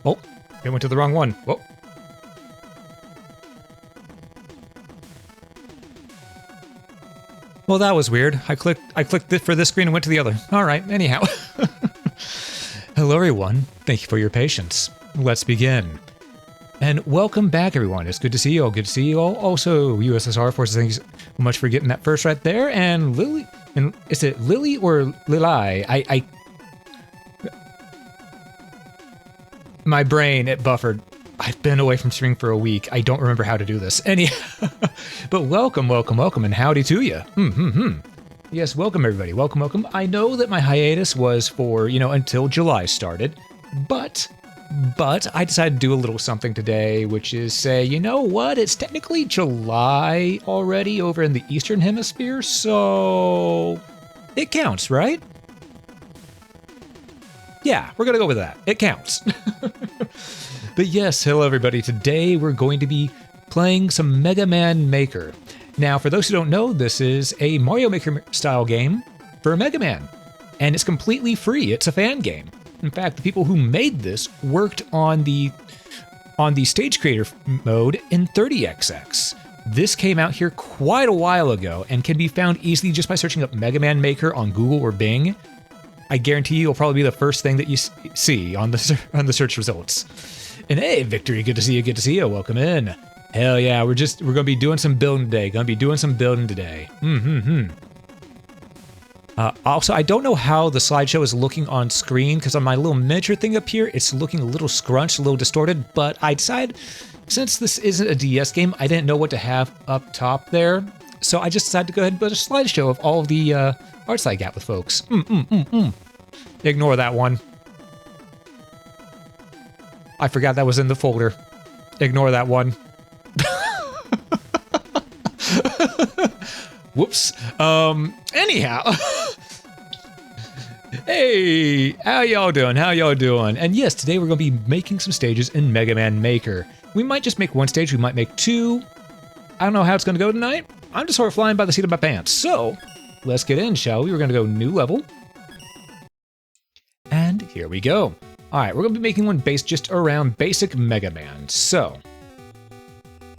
Oh, it went to the wrong one. Whoa. Well, that was weird. I clicked it for this screen and went to the other. All right, anyhow. Hello, everyone. Thank you for your patience. Let's begin. And welcome back, everyone. It's good to see you all. Good to see you all. Also, USSR Forces, thank you so much for getting that first right there. And Lily, and is it Lily or Lili? My brain, it buffered. I've been away from streaming for a week. I don't remember how to do this. Anyhow, but welcome, and howdy to you. Yes, welcome everybody. Welcome. I know that my hiatus was for, until July started, but I decided to do a little something today, which is say, you know what? It's technically July already over in the Eastern Hemisphere, so it counts, right? Yeah, we're gonna go with that. It counts. But yes, hello everybody. Today we're going to be playing some Mega Man Maker. Now, for those who don't know, this is a Mario Maker style game for Mega Man, and it's completely free. It's a fan game. In fact, the people who made this worked on the stage creator mode in 30XX. This came out here quite a while ago and can be found easily just by searching up Mega Man Maker on Google or Bing. I guarantee you it'll probably be the first thing that you see on the search results. And hey, Victory, good to see you. Welcome in. Hell yeah, we're gonna be doing some building today. Also, I don't know how the slideshow is looking on screen because on my little miniature thing up here, it's looking a little scrunched, a little distorted. But I decided, since this isn't a DS game, I didn't know what to have up top there, so I just decided to go ahead and put a slideshow of all of the arts I got with folks. Ignore that one. I forgot that was in the folder. Ignore that one. Whoops. Anyhow. Hey, how y'all doing? And yes, today we're going to be making some stages in Mega Man Maker. We might just make one stage, we might make two. I don't know how it's going to go tonight. I'm just sort of flying by the seat of my pants. So, let's get in, shall we? We're going to go new level. And here we go. Alright, we're going to be making one based just around basic Mega Man. So,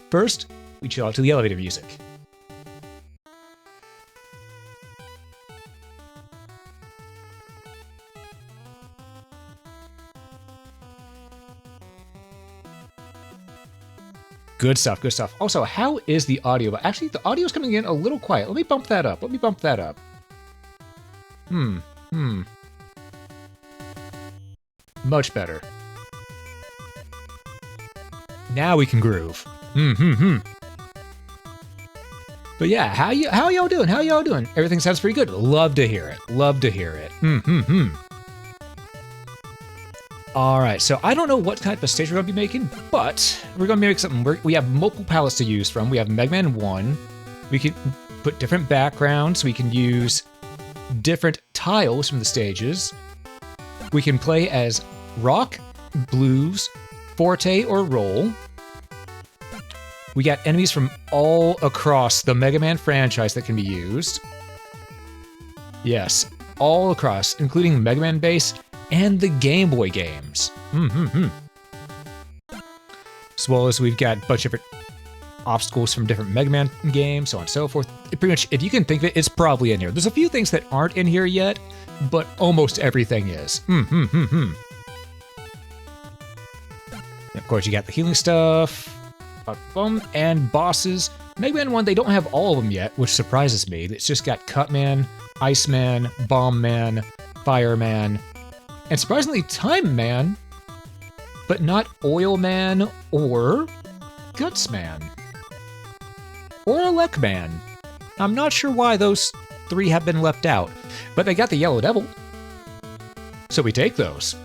first, we chill out to the elevator music. Good stuff. Also, how is the audio? Actually, the audio's coming in a little quiet. Let me bump that up. Much better. Now we can groove. But yeah, how y'all doing? Everything sounds pretty good. Love to hear it. All right, so I don't know what type of stage we're gonna be making, but we're gonna make something. We have multiple palettes to use from. We have Mega Man 1. We can put different backgrounds. We can use different tiles from the stages. We can play as rock, blues, forte, or roll. We got enemies from all across the Mega Man franchise that can be used. Yes, all across, including Mega Man Base and the Game Boy games. As well as we've got a bunch of different obstacles from different Mega Man games, so on and so forth. Pretty much, if you can think of it, it's probably in here. There's a few things that aren't in here yet, but almost everything is. Of course, you got the healing stuff, and bosses. Mega Man 1, they don't have all of them yet, which surprises me. It's just got Cutman, Iceman, Bomb Man, Fireman, and surprisingly Time Man, but not Oil Man or Guts Man or Elec Man. I'm not sure why those three have been left out, but they got the Yellow Devil, so we take those.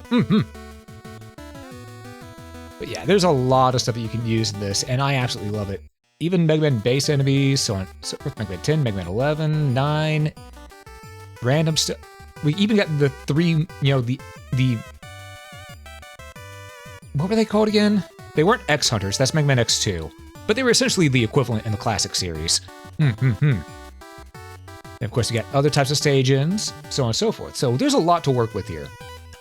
But yeah, there's a lot of stuff that you can use in this, and I absolutely love it. Even Mega Man base enemies, so on. So Mega Man 10, Mega Man 11, 9, random stuff. We even got the three, the what were they called again? They weren't X Hunters. That's Mega Man X2, but they were essentially the equivalent in the classic series. And of course, you got other types of stage-ins, so on and so forth. So there's a lot to work with here.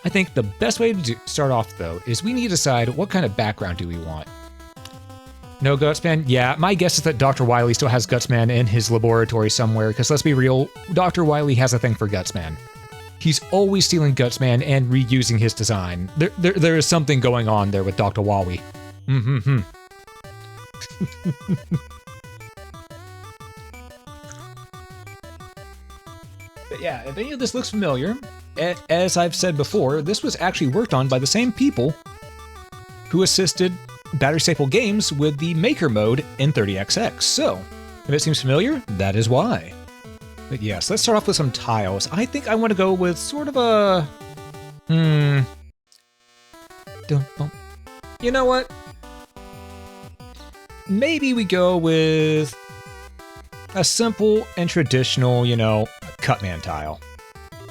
I think the best way to start off, though, is we need to decide what kind of background do we want. No Gutsman? Yeah, my guess is that Dr. Wily still has Gutsman in his laboratory somewhere, because let's be real, Dr. Wily has a thing for Gutsman. He's always stealing Gutsman and reusing his design. There is something going on there with Dr. Wily. But yeah, if any of this looks familiar, as I've said before, this was actually worked on by the same people who assisted Battery Staple Games with the Maker mode in 30XX. So, if it seems familiar, that is why. But yes, let's start off with some tiles. I think I want to go with sort of a... You know what? Maybe we go with a simple and traditional, you know, Cutman tile.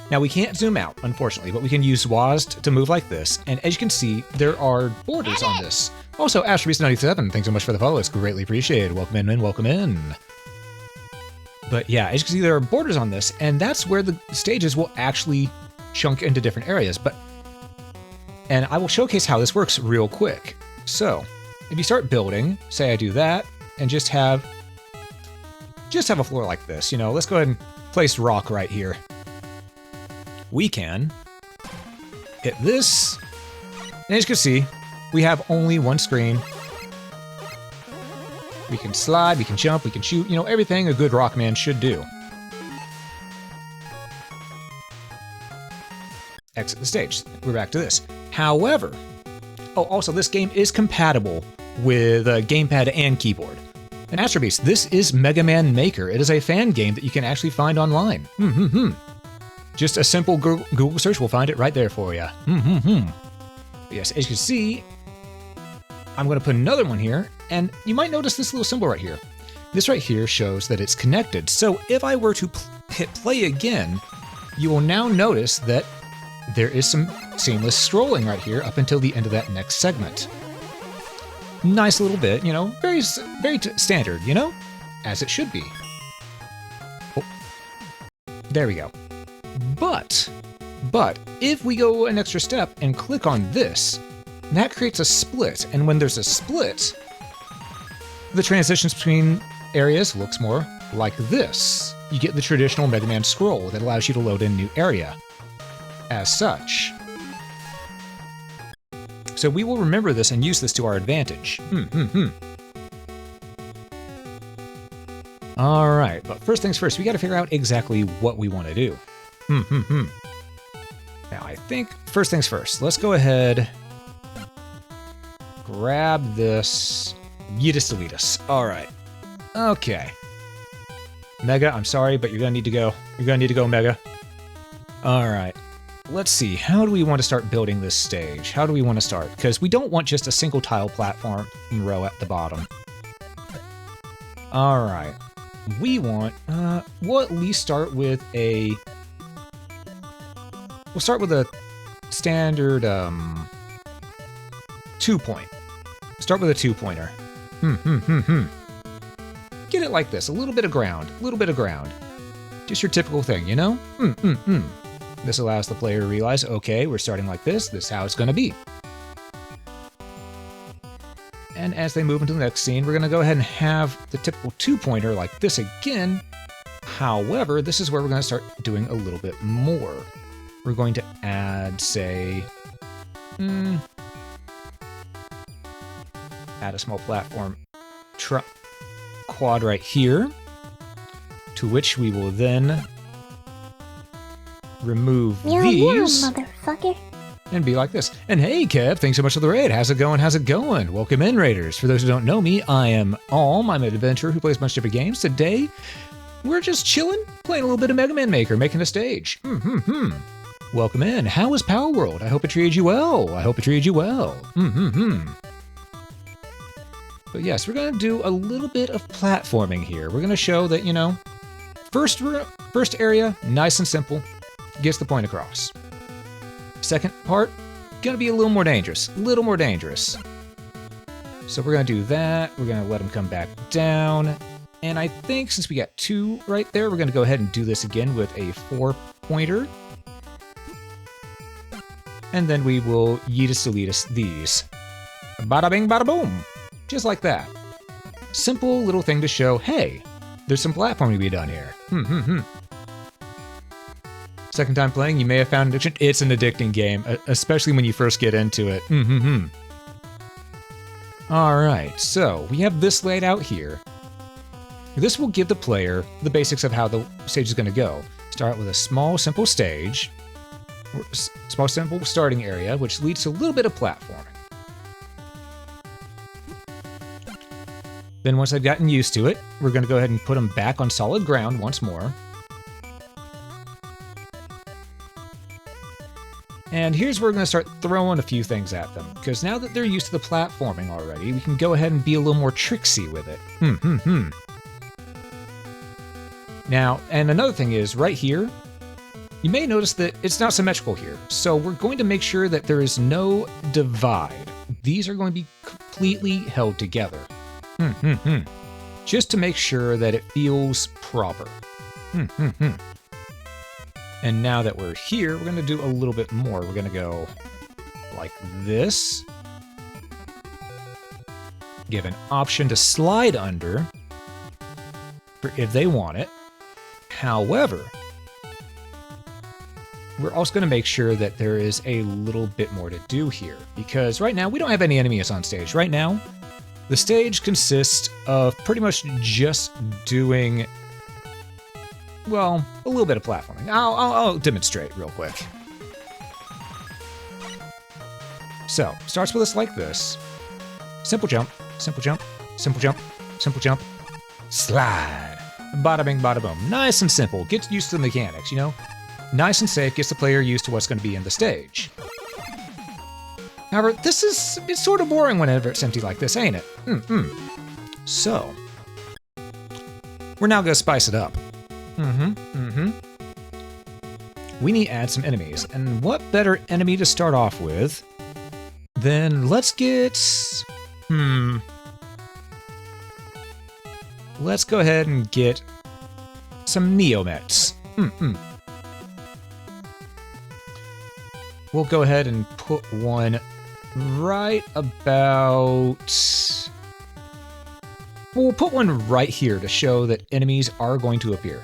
Now, we can't zoom out, unfortunately, but we can use WASD to move like this, and as you can see, there are borders on this. Also, Ashbeast97, thanks so much for the follow, it's greatly appreciated. Welcome in, welcome in. But yeah, as you can see, there are borders on this, and that's where the stages will actually chunk into different areas. And I will showcase how this works real quick. So, if you start building, say I do that, and just have a floor like this, you know, let's go ahead and place rock right here. We can hit this, and as you can see, we have only one screen. We can slide, we can jump, we can shoot, you know, everything a good Rockman should do. Exit the stage. We're back to this. However, oh, also this game is compatible with a gamepad and keyboard. And Astrobeast, this is Mega Man Maker. It is a fan game that you can actually find online. Just a simple Google search will find it right there for you. Yes, as you can see, I'm going to put another one here, and you might notice this little symbol right here. This right here shows that it's connected. So if I were to hit play again, you will now notice that there is some seamless scrolling right here up until the end of that next segment. Nice little bit, you know, very standard, you know, as it should be. Oh, there we go. But if we go an extra step and click on this, that creates a split, and when there's a split, the transitions between areas looks more like this. You get the traditional Mega Man scroll that allows you to load in a new area. As such. So we will remember this and use this to our advantage. Alright, but first things first, we gotta figure out exactly what we want to do. Now, I think first things first, let's go ahead, grab this, Yeetus Deletus. Alright. Okay. Mega, I'm sorry, but you're gonna need to go. You're gonna need to go, Mega. Alright. Let's see, how do we want to start building this stage? How do we want to start? Because we don't want just a single tile platform row at the bottom. Alright. We want, we'll at least start with a... We'll start with a standard, 2-point. Start with a 2-pointer. Get it like this, a little bit of ground, a little bit of ground. Just your typical thing, you know? This allows the player to realize, okay, we're starting like this is how it's going to be. And as they move into the next scene, we're going to go ahead and have the typical 2-pointer like this again. However, this is where we're going to start doing a little bit more. We're going to add, say, add a small platform quad right here, to which we will then remove these, motherfucker. And be like this. And hey, Kev, thanks so much for the raid. How's it going? How's it going? Welcome in, Raiders. For those who don't know me, I am Alm. I'm an adventurer who plays a bunch of different games. Today, we're just chilling, playing a little bit of Mega Man Maker, making a stage. Welcome in. How is Power World? I hope it treated you well. I hope it treated you well. But yes, we're going to do a little bit of platforming here. We're going to show that, you know, first area, nice and simple. Gets the point across. Second part, gonna be a little more dangerous. So we're gonna do that. We're gonna let him come back down. And I think since we got 2 right there, we're gonna go ahead and do this again with a 4-pointer. And then we will yeetus deletus these. Bada bing, bada boom. Just like that. Simple little thing to show, hey, there's some platforming to be done here. Second time playing, you may have found addiction. It's an addicting game, especially when you first get into it. Alright, so we have this laid out here. This will give the player the basics of how the stage is going to go. Start with a small, simple stage. Small, simple starting area, which leads to a little bit of platforming. Then once I've gotten used to it, we're going to go ahead and put them back on solid ground once more. And here's where we're going to start throwing a few things at them, because now that they're used to the platforming already, we can go ahead and be a little more tricksy with it. Now, and another thing is, right here, you may notice that it's not symmetrical here, so we're going to make sure that there is no divide. These are going to be completely held together. Just to make sure that it feels proper. And now that we're here, we're going to do a little bit more. We're going to go like this. Give an option to slide under for if they want it. However, we're also going to make sure that there is a little bit more to do here, because right now we don't have any enemies on stage. Right now, the stage consists of pretty much just doing, well, a little bit of platforming. I'll demonstrate real quick. So, starts with us like this. Simple jump, simple jump, simple jump, simple jump, slide. Bada bing, bada boom. Nice and simple. Get used to the mechanics, you know? Nice and safe, gets the player used to what's going to be in the stage. However, it's sort of boring whenever it's empty like this, ain't it? So, we're now going to spice it up. We need to add some enemies, and what better enemy to start off with than let's get... Let's go ahead and get some Neomets. We'll go ahead and put one right about... We'll put one right here to show that enemies are going to appear.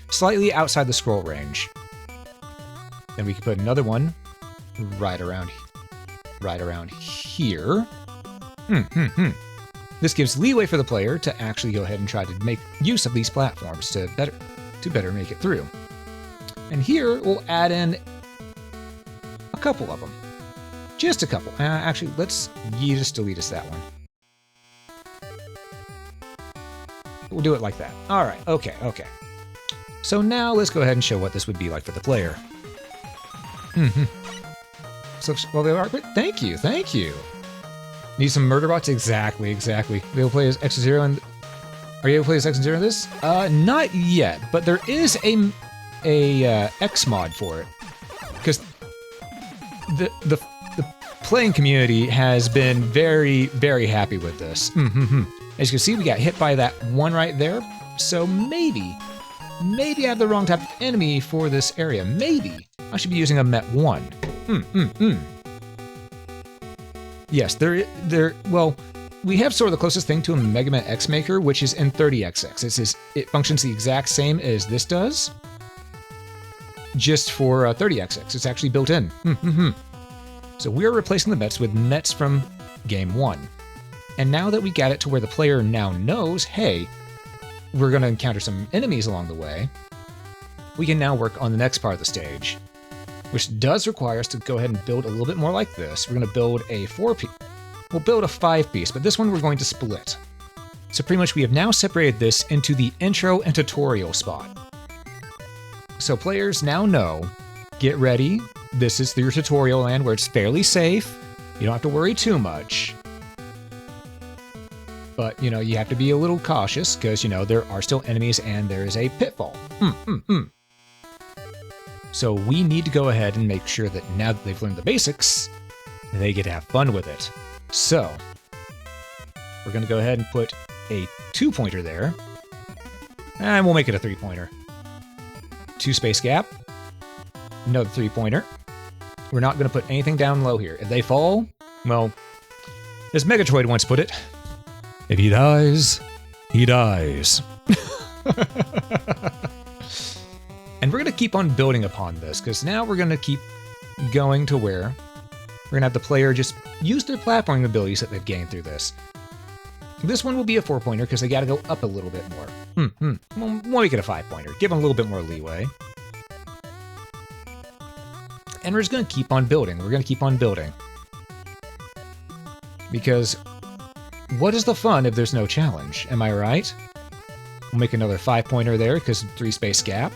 Slightly outside the scroll range. Then we can put another one right around here. This gives leeway for the player to actually go ahead and try to make use of these platforms to better make it through. And here we'll add in a couple of them. Just a couple. Actually, let's yeetus deletus that one. We'll do it like that. Alright, okay. So now let's go ahead and show what this would be like for the player. So, well, they are, thank you. Need some murder bots? Exactly. Be able to play as X0 and... Are you able to play as X0 in this? Not yet, but there is a X mod for it. Because the playing community has been very, very happy with this. As you can see, we got hit by that one right there. So maybe I have the wrong type of enemy for this area. Maybe I should be using a Met 1. Yes, well, we have sort of the closest thing to a Mega Man X Maker, which is in 30XX. It functions the exact same as this does, just for 30XX. It's actually built in. So we're replacing the Mets with Mets from Game 1. And now that we got it to where the player now knows, hey, we're going to encounter some enemies along the way, we can now work on the next part of the stage, which does require us to go ahead and build a little bit more like this. We're going to build a 4-piece. We'll build a 5-piece, but this one we're going to split. So pretty much we have now separated this into the intro and tutorial spot. So players now know, get ready, this is your tutorial land where it's fairly safe. You don't have to worry too much. But, you know, you have to be a little cautious because, you know, there are still enemies and there is a pitfall. So we need to go ahead and make sure that now that they've learned the basics, they get to have fun with it. So we're going to go ahead and put a 2-pointer there. And we'll make it a 3-pointer. 2 space gap. Another 3-pointer. We're not going to put anything down low here. If they fall, well, as Megatroid once put it, if he dies, he dies. And we're going to keep on building upon this, because now we're going to keep going to where we're going to have the player just use their platforming abilities that they've gained through this. This one will be a 4-pointer because they got to go up a little bit more. We'll make it a 5-pointer. Give them a little bit more leeway. And we're just going to keep on building. We're going to keep on building. Because what is the fun if there's no challenge? Am I right? We'll make another 5-pointer there because 3-space gap.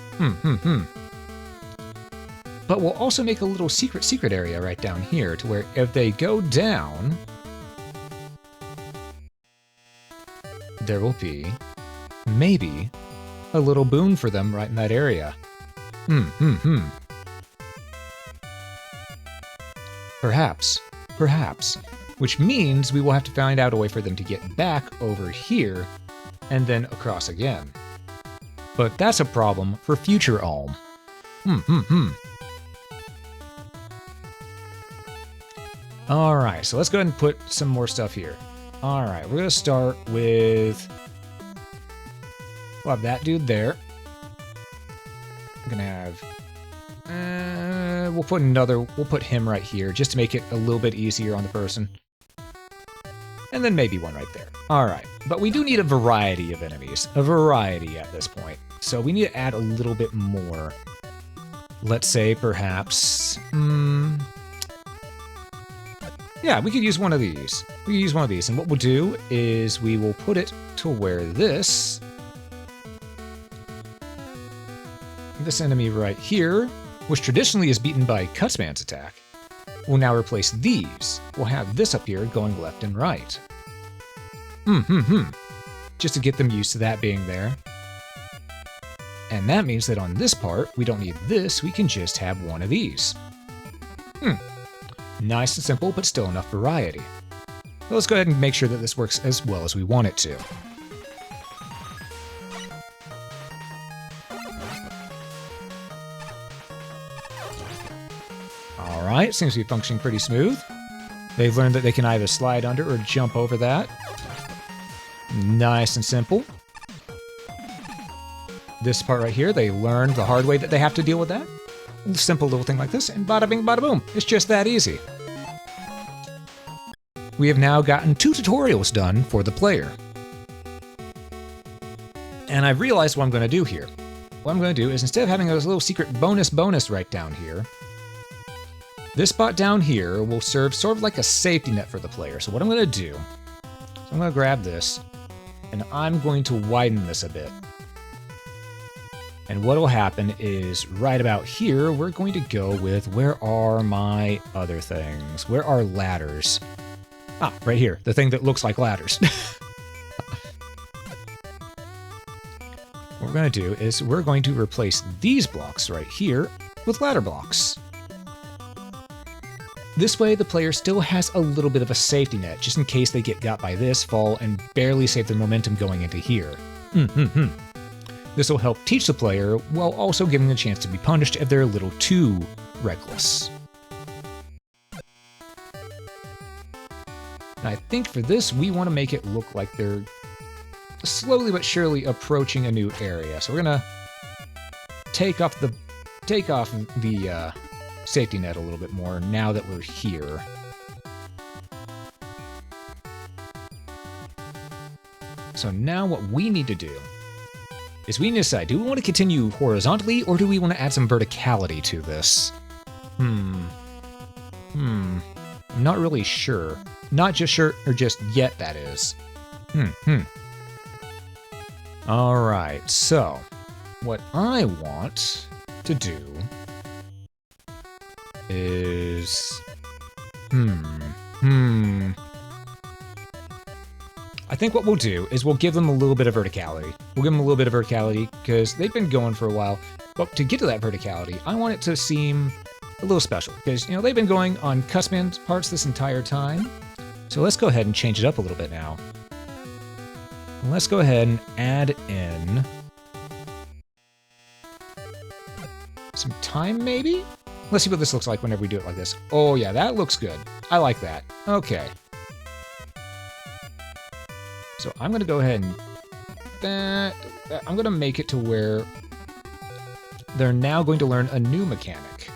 But we'll also make a little secret area right down here to where if they go down, there will be maybe a little boon for them right in that area. Perhaps. Which means we will have to find out a way for them to get back over here and then across again. But that's a problem for future Ulm. Alright, so let's go ahead and put some more stuff here. Alright, we're going to start with... We'll have that dude there. We're going to have... we'll put him right here, just to make it a little bit easier on the person. And then maybe one right there. Alright, but we do need a variety of enemies. A variety at this point. So we need to add a little bit more. Let's say, perhaps... Yeah, we could use one of these. We could use one of these, and what we'll do is we will put it to where this enemy right here, which traditionally is beaten by Cutsman's attack, will now replace these. We'll have this up here going left and right. Just to get them used to that being there. And that means that on this part, we don't need this, we can just have one of these. Nice and simple, but still enough variety. So let's go ahead and make sure that this works as well as we want it to. Alright, seems to be functioning pretty smooth. They've learned that they can either slide under or jump over that. Nice and simple. This part right here, they learned the hard way that they have to deal with that. Simple little thing like this, and bada bing, bada boom. It's just that easy. We have now gotten 2 tutorials done for the player. And I've realized what I'm going to do here. What I'm going to do is, instead of having a little secret bonus right down here, this spot down here will serve sort of like a safety net for the player. So what I'm going to do, I'm going to grab this, and I'm going to widen this a bit. And what will happen is, right about here, we're going to go with, where are my other things? Where are ladders? Ah, right here, the thing that looks like ladders. What we're going to do is, we're going to replace these blocks right here with ladder blocks. This way, the player still has a little bit of a safety net, just in case they get got by this, fall, and barely save their momentum going into here. This will help teach the player, while also giving them a chance to be punished if they're a little too reckless. And I think for this, we want to make it look like they're slowly but surely approaching a new area. So we're gonna take off the safety net a little bit more now that we're here. So now what we need to do is we need to decide, do we want to continue horizontally, or do we want to add some verticality to this? I'm not really sure. Not just sure, or just yet, that is. Alright, so what I want to do is... I think what we'll do is we'll give them a little bit of verticality. We'll give them a little bit of verticality because they've been going for a while. But to get to that verticality, I want it to seem a little special because, you know, they've been going on Cutsman's parts this entire time. So let's go ahead and change it up a little bit now. Let's go ahead and add in some time, maybe? Let's see what this looks like whenever we do it like this. Oh yeah, that looks good. I like that. Okay. So I'm going to go ahead and... I'm going to make it to where they're now going to learn a new mechanic,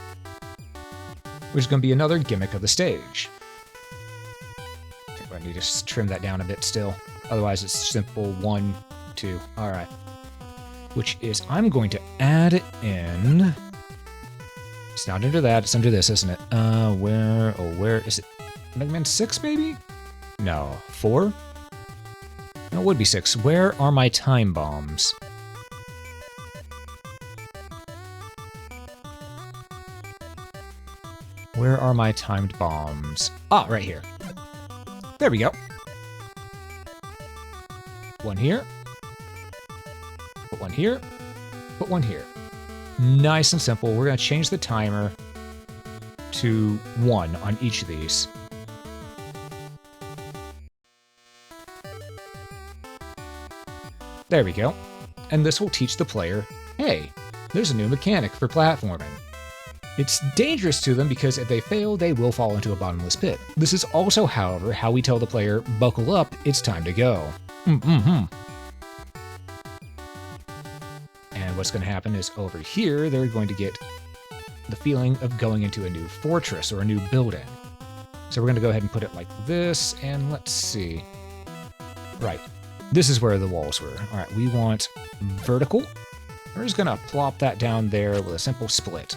which is going to be another gimmick of the stage. I think I need to trim that down a bit still. Otherwise, it's simple 1, 2. All right. Which is, I'm going to add in... It's not under that, it's under this, isn't it? Where is it? Mega Man 6, maybe? No. 4? No, it would be 6. Where are my time bombs? Where are my timed bombs? Ah, right here. There we go. One here. Put one here. Put one here. Nice and simple. We're going to change the timer to 1 on each of these. There we go. And this will teach the player, hey, there's a new mechanic for platforming. It's dangerous to them because if they fail, they will fall into a bottomless pit. This is also, however, how we tell the player, buckle up, it's time to go. And what's going to happen is over here, they're going to get the feeling of going into a new fortress or a new building. So we're going to go ahead and put it like this, and let's see. Right. This is where the walls were. All right, we want vertical. We're just going to plop that down there with a simple split.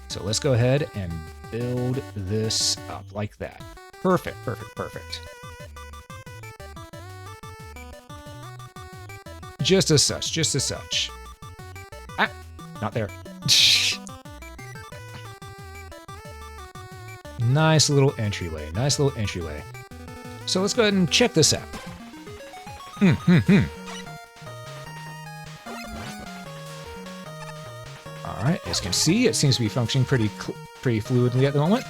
So let's go ahead and build this up like that. Perfect, perfect, perfect. Just as such, just as such. Ah, not there. Nice little entryway, nice little entryway. So let's go ahead and check this out. Alright, as you can see, it seems to be functioning pretty fluidly at the moment.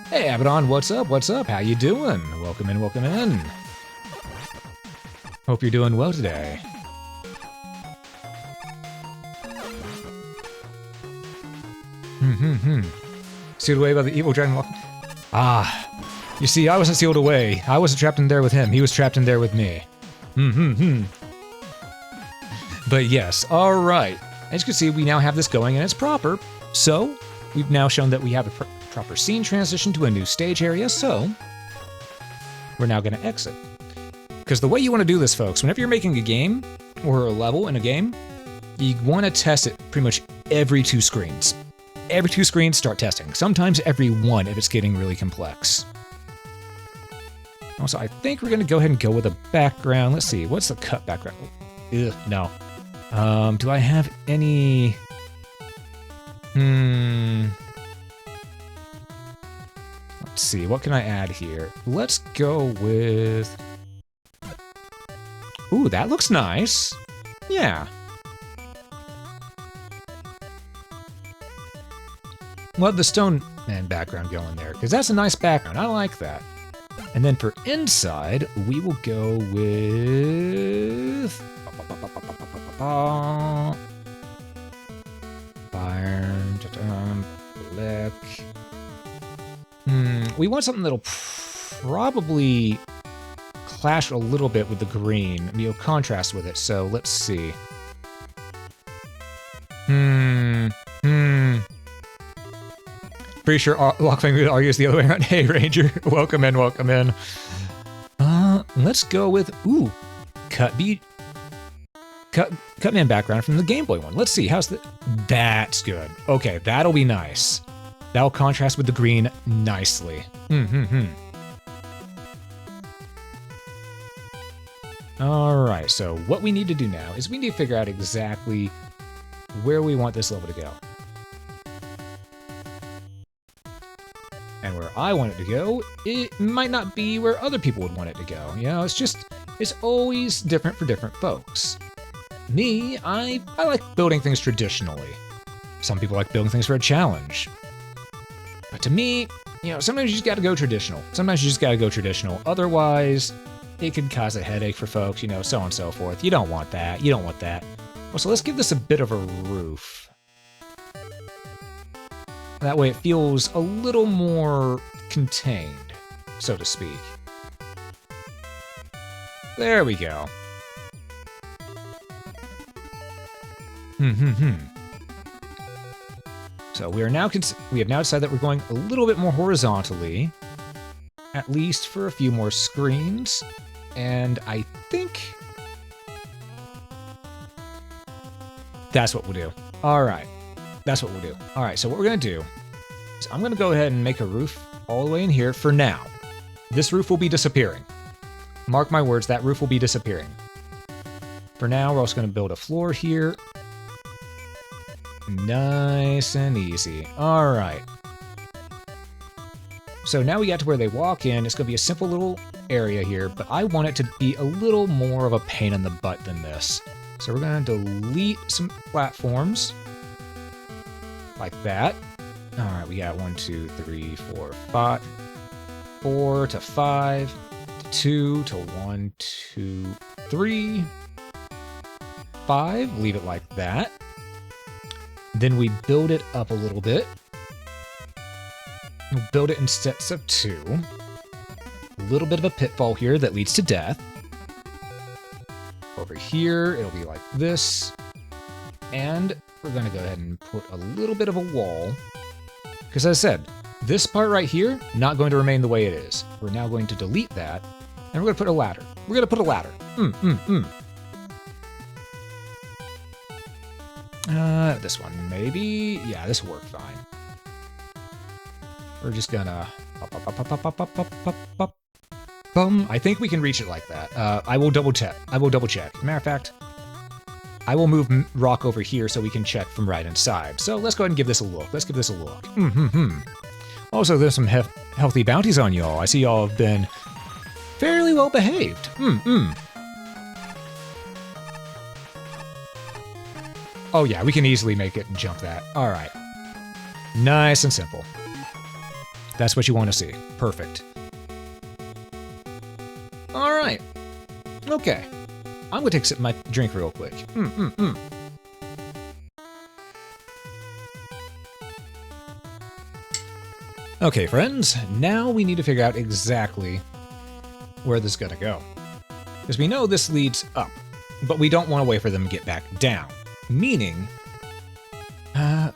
Hey, Abaddon, what's up? What's up? How you doing? Welcome in, welcome in. Hope you're doing well today. Sealed away by the evil dragon. Ah, you see, I wasn't sealed away. I wasn't trapped in there with him. He was trapped in there with me. But yes, all right. As you can see, we now have this going and it's proper. So we've now shown that we have a proper scene transition to a new stage area. So we're now going to exit. Because the way you want to do this, folks, whenever you're making a game or a level in a game, you want to test it pretty much every 2 screens. Every 2 screens, start testing. Sometimes every 1 if it's getting really complex. Also, I think we're going to go ahead and go with a background. Let's see, what's the cut background? Ugh, no. Do I have any... Let's see, what can I add here? Let's go with... Ooh, that looks nice. Yeah. We'll have the stone man background going there, because that's a nice background. I like that. And then for inside, we will go with... Black. We want something that'll probably clash a little bit with the green. You know, contrast with it. So let's see. Pretty sure Lockfang would argue is the other way around. Hey, Ranger, welcome in, welcome in. Let's go with cut man background from the Game Boy one. Let's see, how's the... That's good. Okay, that'll be nice. That'll contrast with the green nicely. Alright, so what we need to do now is we need to figure out exactly where we want this level to go. And where I want it to go, it might not be where other people would want it to go. You know, it's always different for different folks. Me, I like building things traditionally. Some people like building things for a challenge. But to me, you know, sometimes you just gotta go traditional. Sometimes you just gotta go traditional. Otherwise, it could cause a headache for folks, you know, so on and so forth. You don't want that. You don't want that. Well, so let's give this a bit of a roof. That way it feels a little more contained, so to speak. There we go. So we have now decided that we're going a little bit more horizontally, at least for a few more screens, and I think that's what we'll do. All right, that's what we'll do. All right, so what we're gonna do is I'm gonna go ahead and make a roof all the way in here for now. This roof will be disappearing. Mark my words, that roof will be disappearing. For now, we're also gonna build a floor here. Nice and easy. All right. So now we got to where they walk in. It's going to be a simple little area here, but I want it to be a little more of a pain in the butt than this. So we're going to delete some platforms like that. All right, we got 1, 2, 3, 4, 5. 4 to 5 to 2 to 1, 2, 3, 5. Leave it like that. Then we build it up a little bit. We'll build it in sets of 2. A little bit of a pitfall here that leads to death. Over here, it'll be like this. And we're going to go ahead and put a little bit of a wall. Because as I said, this part right here, not going to remain the way it is. We're now going to delete that. And we're going to put a ladder. We're going to put a ladder. This one, maybe? Yeah, this will work fine. We're just gonna... I think we can reach it like that. I will double check. Matter of fact, I will move rock over here so we can check from right inside. So let's go ahead and give this a look. Let's give this a look. Also, there's some healthy bounties on y'all. I see y'all have been fairly well behaved. Oh yeah, we can easily make it and jump that. All right. Nice and simple. That's what you want to see. Perfect. All right. Okay. I'm going to take a sip of my drink real quick. Okay, friends. Now we need to figure out exactly where this is going to go. Because we know this leads up, but we don't want to wait for them to get back down. Meaning,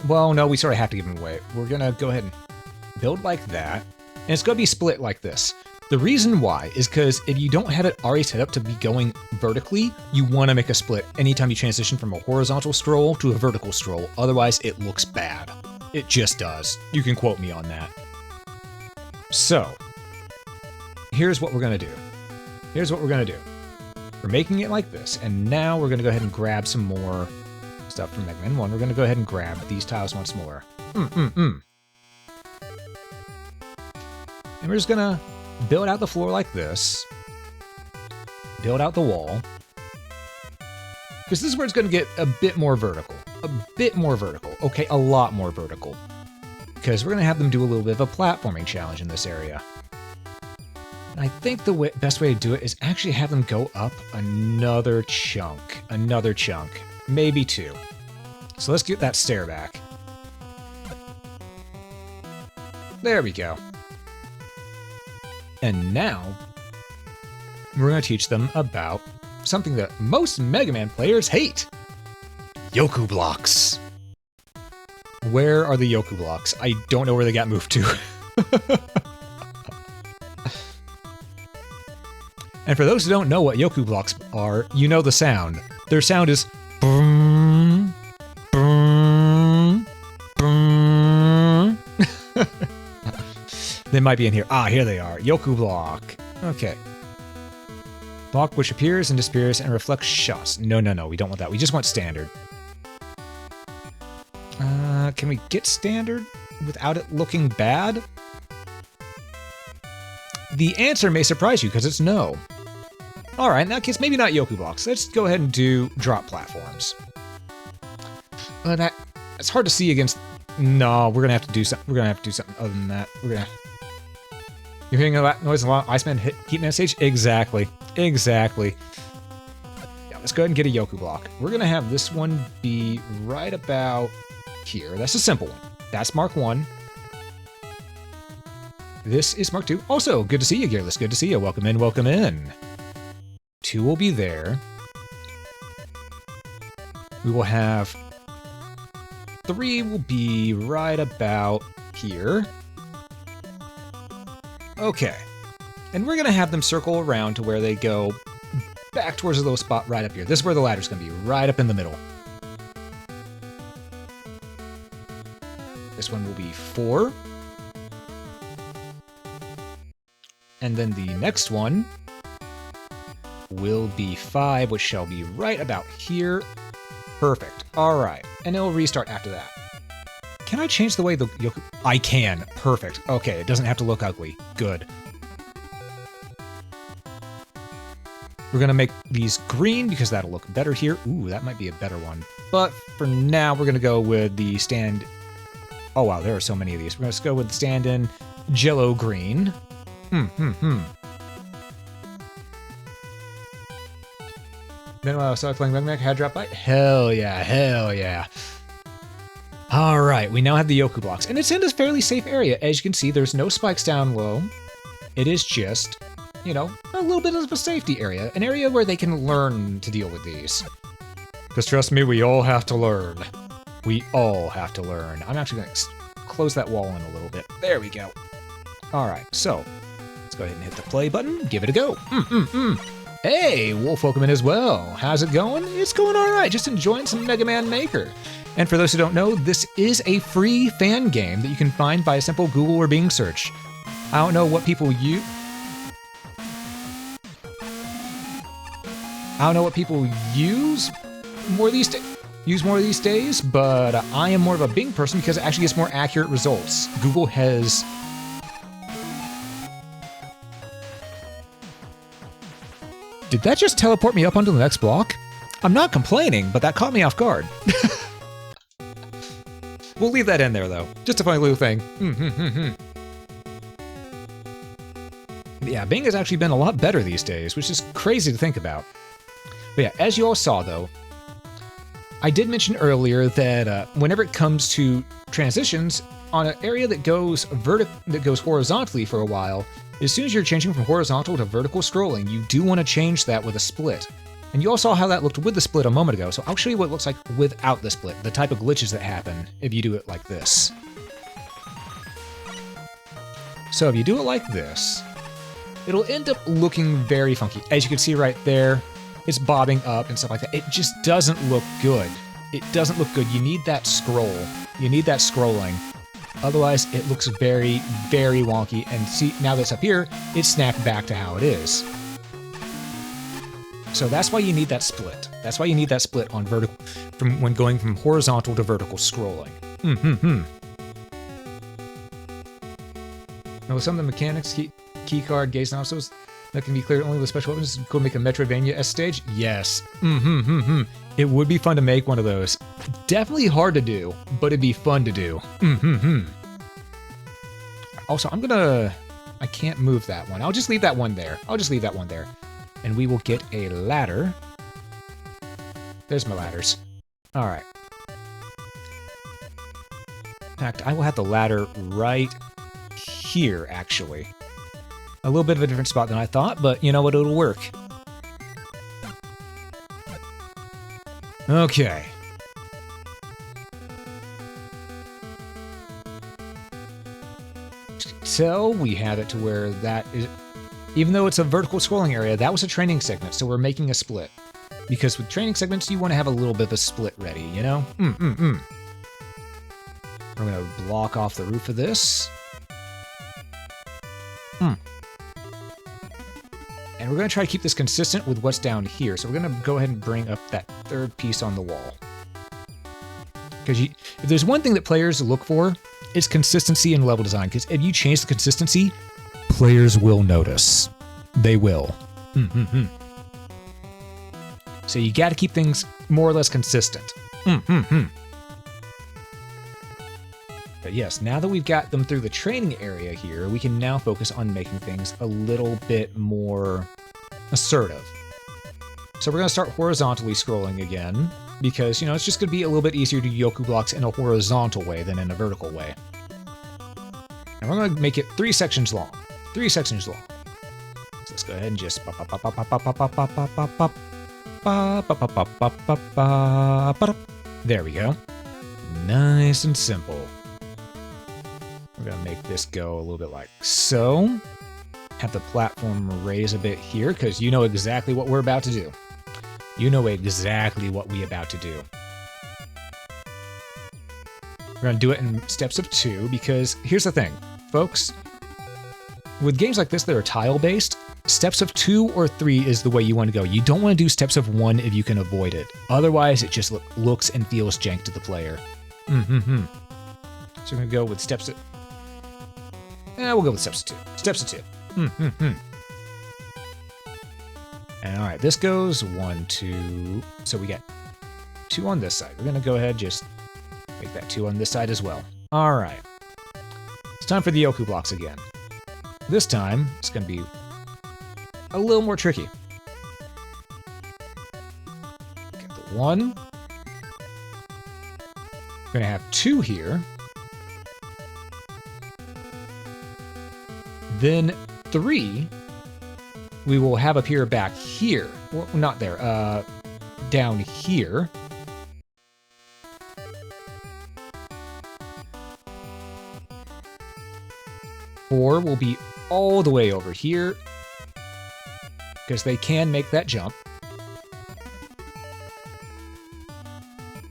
well, no, we sort of have to give them away. We're going to go ahead and build like that, and it's going to be split like this. The reason why is because if you don't have it already set up to be going vertically, you want to make a split anytime you transition from a horizontal scroll to a vertical scroll. Otherwise, it looks bad. It just does. You can quote me on that. So, here's what we're going to do. We're making it like this, and now we're going to go ahead and grab some more stuff from Mega Man 1. We're going to go ahead and grab these tiles once more. And we're just going to build out the floor like this. Build out the wall. Because this is where it's going to get a bit more vertical. Okay, a lot more vertical. Because we're going to have them do a little bit of a platforming challenge in this area. And I think the best way to do it is actually have them go up another chunk. Maybe 2. So let's get that stair back. There we go. And now, we're going to teach them about something that most Mega Man players hate. Yoku blocks. Where are the Yoku blocks? I don't know where they got moved to. And for those who don't know what Yoku blocks are, you know the sound. Their sound is boom, boom, boom. They might be in here. Ah, here they are. Yoku block. Okay. Block which appears and disappears and reflects shots. No, we don't want that. We just want standard. Can we get standard without it looking bad? The answer may surprise you because it's no. Alright, in that case, maybe not Yoku blocks. Let's go ahead and do drop platforms. It's hard to see against... No, we're gonna have to do something. Other than that. You're hearing that noise along Iceman Heatman stage? Exactly. Yeah, let's go ahead and get a Yoku block. We're gonna have this one be right about here. That's a simple one. That's Mark 1. This is Mark 2. Also, good to see you, Gearless. Good to see you. Welcome in, welcome in. 2 will be there. We will have 3 will be right about here. Okay. And we're going to have them circle around to where they go back towards a little spot right up here. This is where the ladder's going to be, right up in the middle. This one will be 4. And then the next one will be 5, which shall be right about here. Perfect. All right. And it'll restart after that. Can I change the way the Yoku... I can. Perfect. Okay, it doesn't have to look ugly. Good. We're going to make these green because that'll look better here. Ooh, that might be a better one. But for now, we're going to go with the stand... Oh, wow, there are so many of these. We're going to go with the stand-in Jello green. Then while I started playing Mega Man, had drop by? Hell yeah, hell yeah. Alright, we now have the Yoku blocks, and it's in a fairly safe area. As you can see, there's no spikes down low. It is just, you know, a little bit of a safety area. An area where they can learn to deal with these. Because trust me, we all have to learn. We all have to learn. I'm actually going to close that wall in a little bit. There we go. Alright, so let's go ahead and hit the play button. Give it a go. Hey, Wolf, welcome in as well. How's it going? It's going all right. Just enjoying some Mega Man Maker. And for those who don't know, this is a free fan game that you can find by a simple Google or Bing search. I don't know what people use. More these days, but I am more of a Bing person because it actually gets more accurate results. Google has... Did that just teleport me up onto the next block? I'm not complaining, but that caught me off guard. We'll leave that in there, though. Just a funny little thing. Yeah, Bing has actually been a lot better these days, which is crazy to think about. But yeah, as you all saw, though, I did mention earlier that whenever it comes to transitions, on an area that goes horizontally for a while, as soon as you're changing from horizontal to vertical scrolling, you do want to change that with a split. And you all saw how that looked with the split a moment ago, so I'll show you what it looks like without the split, the type of glitches that happen if you do it like this. So if you do it like this, it'll end up looking very funky. As you can see right there, it's bobbing up and stuff like that. It just doesn't look good. It doesn't look good. You need that scroll. You need that scrolling. Otherwise, it looks very, very wonky. And see, now that it's up here, it's snapped back to how it is. So that's why you need that split. That's why you need that split on vertical, from when going from horizontal to vertical scrolling. Now, with some of the mechanics, key card, gaze nozzles, that can be cleared only with special weapons. Go make a Metroidvania stage? Yes. It would be fun to make one of those. Definitely hard to do, but it'd be fun to do. Also, I can't move that one. I'll just leave that one there. And we will get a ladder. There's my ladders. All right. In fact, I will have the ladder right here, actually. A little bit of a different spot than I thought, but you know what? It'll work. Okay. So we have it to where that is... Even though it's a vertical scrolling area, that was a training segment, so we're making a split. Because with training segments, you want to have a little bit of a split ready, you know? We're going to block off the roof of this. And we're going to try to keep this consistent with what's down here. So we're going to go ahead and bring up that third piece on the wall. Because if there's one thing that players look for, it's consistency in level design. Because if you change the consistency, players will notice. They will. So you got to keep things more or less consistent. But yes, now that we've got them through the training area here, we can now focus on making things a little bit more assertive. So we're going to start horizontally scrolling again, because, you know, it's just going to be a little bit easier to do Yoku blocks in a horizontal way than in a vertical way. And we're going to make it 3 sections long. 3 sections long. So let's go ahead and just pop, pop, pop, pop, pop, pop, pop, pop, pop, pop, pop, pop. There we go. Nice and simple. We're going to make this go a little bit like so. Have the platform raise a bit here because you know exactly what we're about to do. You know exactly what we're about to do. We're going to do it in steps of 2 because here's the thing, folks. With games like this that are tile-based, steps of 2 or 3 is the way you want to go. You don't want to do steps of 1 if you can avoid it. Otherwise, it just looks and feels jank to the player. So we're going to go with steps of... we'll go with steps of 2. Steps of 2. And all right, this goes 1, 2. So we got 2 on this side. We're going to go ahead just make that 2 on this side as well. All right. It's time for the Yoku blocks again. This time, it's going to be a little more tricky. Get the 1. We're going to have 2 here. Then 3, we will have appear back here. Well, not there, down here. Four will be all the way over here, because they can make that jump.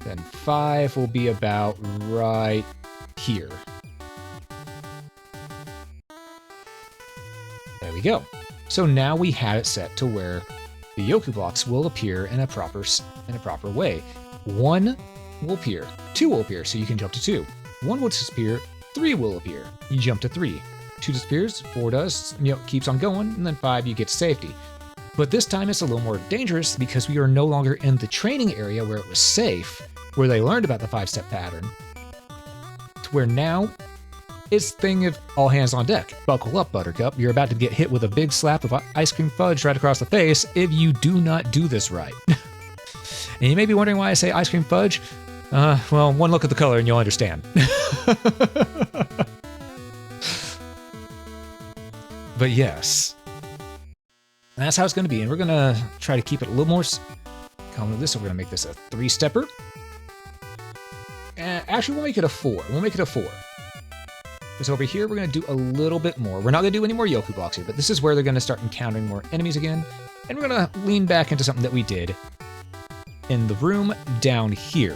Then 5 will be about right here. There we go. So now we have it set to where the Yoku blocks will appear in a proper way. 1 will appear, 2 will appear, so you can jump to 2. 1 will disappear, 3 will appear. You jump to 3. 2 disappears, 4 does, keeps on going, and then 5 you get to safety. But this time it's a little more dangerous because we are no longer in the training area where it was safe, where they learned about the 5-step pattern, to where now it's thing of all hands on deck. Buckle up, Buttercup. You're about to get hit with a big slap of ice cream fudge right across the face if you do not do this right. And you may be wondering why I say ice cream fudge. Well, one look at the color and you'll understand. But yes, that's how it's going to be. And we're going to try to keep it a little more common with this. So we're going to make this a 3-stepper. Actually, we'll make it a 4. We'll make it a 4. Because over here, we're going to do a little bit more. We're not going to do any more Yoku blocks here, but this is where they're going to start encountering more enemies again. And we're going to lean back into something that we did in the room down here,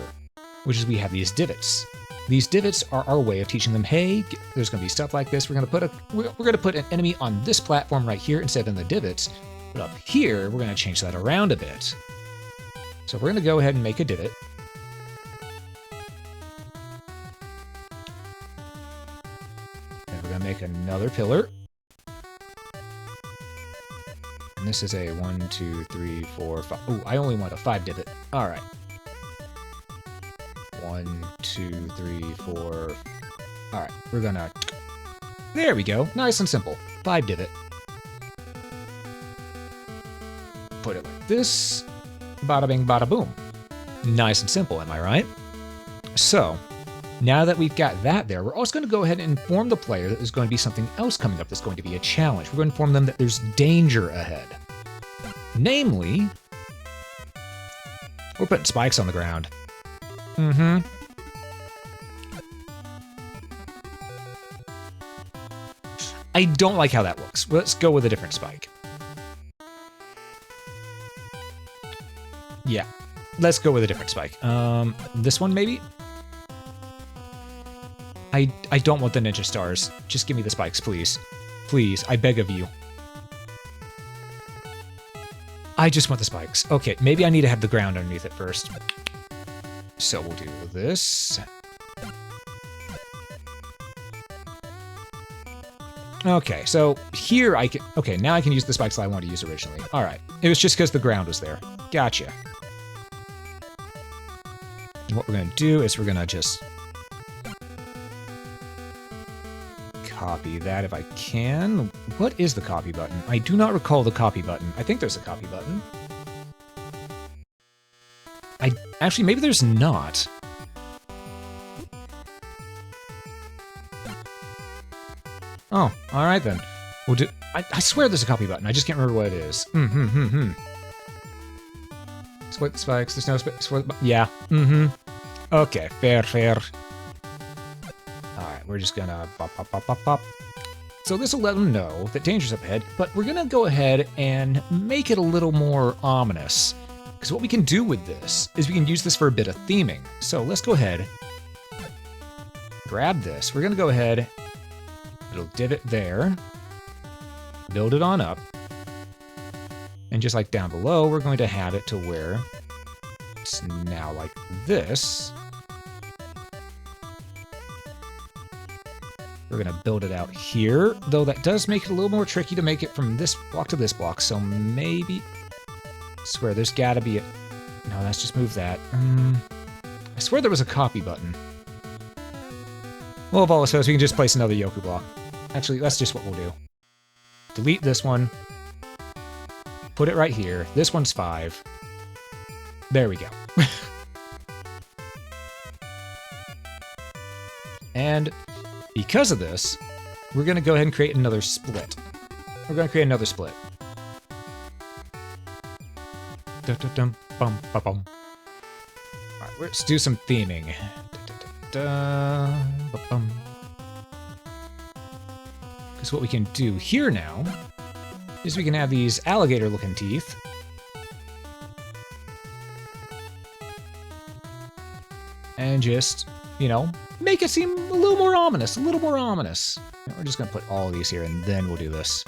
which is we have these divots. These divots are our way of teaching them, hey, there's going to be stuff like this. We're going to put an enemy on this platform right here instead of in the divots. But up here, we're going to change that around a bit. So we're going to go ahead and make a divot. And we're going to make another pillar. And this is a 1, 2, 3, 4, 5. Ooh, I only want a 5 divot. All right. 1, 2, 3, 4. All right, we're gonna... There we go. Nice and simple. 5 divot. Put it like this. Bada bing, bada boom. Nice and simple, am I right? So, now that we've got that there, we're also going to go ahead and inform the player that there's going to be something else coming up that's going to be a challenge. We're going to inform them that there's danger ahead. Namely, we're putting spikes on the ground. I don't like how that looks. Let's go with a different spike. Yeah, let's go with a different spike. This one maybe? I don't want the ninja stars. Just give me the spikes, please. Please, I beg of you. I just want the spikes. Okay, maybe I need to have the ground underneath it first. So we'll do this. Okay, so here I can... Okay, now I can use the spikes that I wanted to use originally. All right. It was just because the ground was there. Gotcha. And what we're going to do is we're going to just... copy that if I can. What is the copy button? I do not recall the copy button. I think there's a copy button. Actually, maybe there's not. Oh, all right then. We'll do. I swear there's a copy button. I just can't remember what it is. Split the spikes. There's no split. Yeah. Okay. Fair. All right. We're just gonna pop. So this will let them know that danger's up ahead, but we're gonna go ahead and make it a little more ominous. Because what we can do with this is we can use this for a bit of theming. So let's go ahead. Grab this. We're gonna go ahead. It'll divot there. Build it on up. And just like down below, we're going to have it to where it's now like this. We're going to build it out here, though that does make it a little more tricky to make it from this block to this block. So maybe, I swear there's got to be a, no, let's just move that. I swear there was a copy button. Well, of all else, we can just place another Yoku block. Actually, that's just what we'll do. Delete this one. Put it right here. This one's 5. There we go. And because of this, we're going to go ahead and create another split. We're going to create another split. Alright, let's do some theming. Because what we can do here now is we can have these alligator-looking teeth. And just, you know, make it seem a little more ominous, We're just going to put all of these here, and then we'll do this.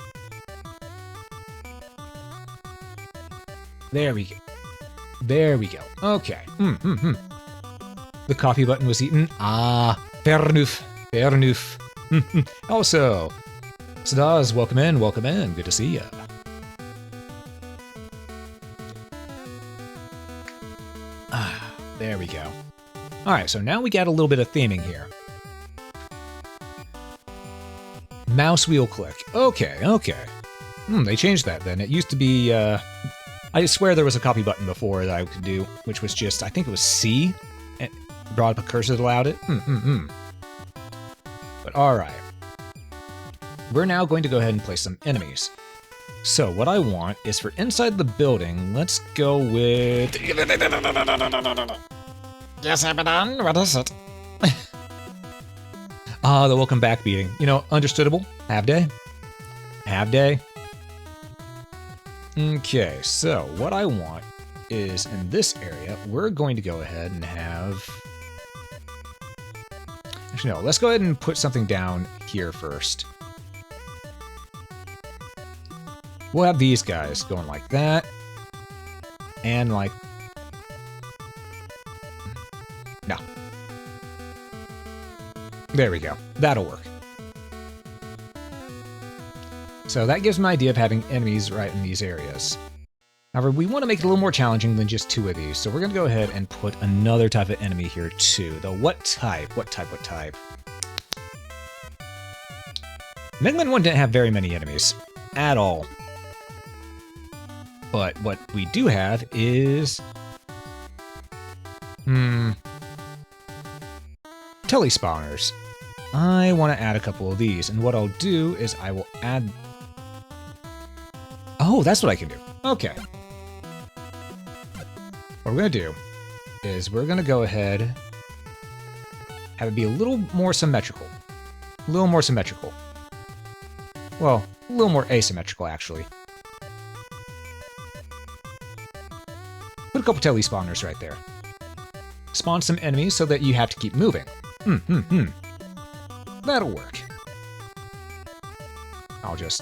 There we go. There we go. Okay. The coffee button was eaten. Ah, fair enough. Also, Sadaz, welcome in. Good to see ya. Ah, there we go. Alright, so now we got a little bit of theming here. Mouse wheel click. Okay. They changed that then. It used to be, I swear there was a copy button before that I could do, which was just, I think it was C. It brought up a cursor that allowed it. But alright. We're now going to go ahead and place some enemies. So what I want is for inside the building, let's go with... Yes, Abaddon, what is it? The welcome back beating. You know, understandable. Have day. Okay, so what I want is in this area, we're going to go ahead and have... Actually, no, let's go ahead and put something down here first. We'll have these guys going like that. And like... No. There we go. That'll work. So that gives me an idea of having enemies right in these areas. However, we want to make it a little more challenging than just 2 of these, so we're going to go ahead and put another type of enemy here too. Though what type? What type? Mega Man 1 didn't have very many enemies. At all. But what we do have is... telespawners. I want to add a couple of these, and what I'll do is I will add... Oh, that's what I can do. Okay. What we're going to do is we're going to go ahead, have it be a little more symmetrical. Well, a little more asymmetrical, actually. Put a couple telespawners right there. Spawn some enemies so that you have to keep moving. That'll work. I'll just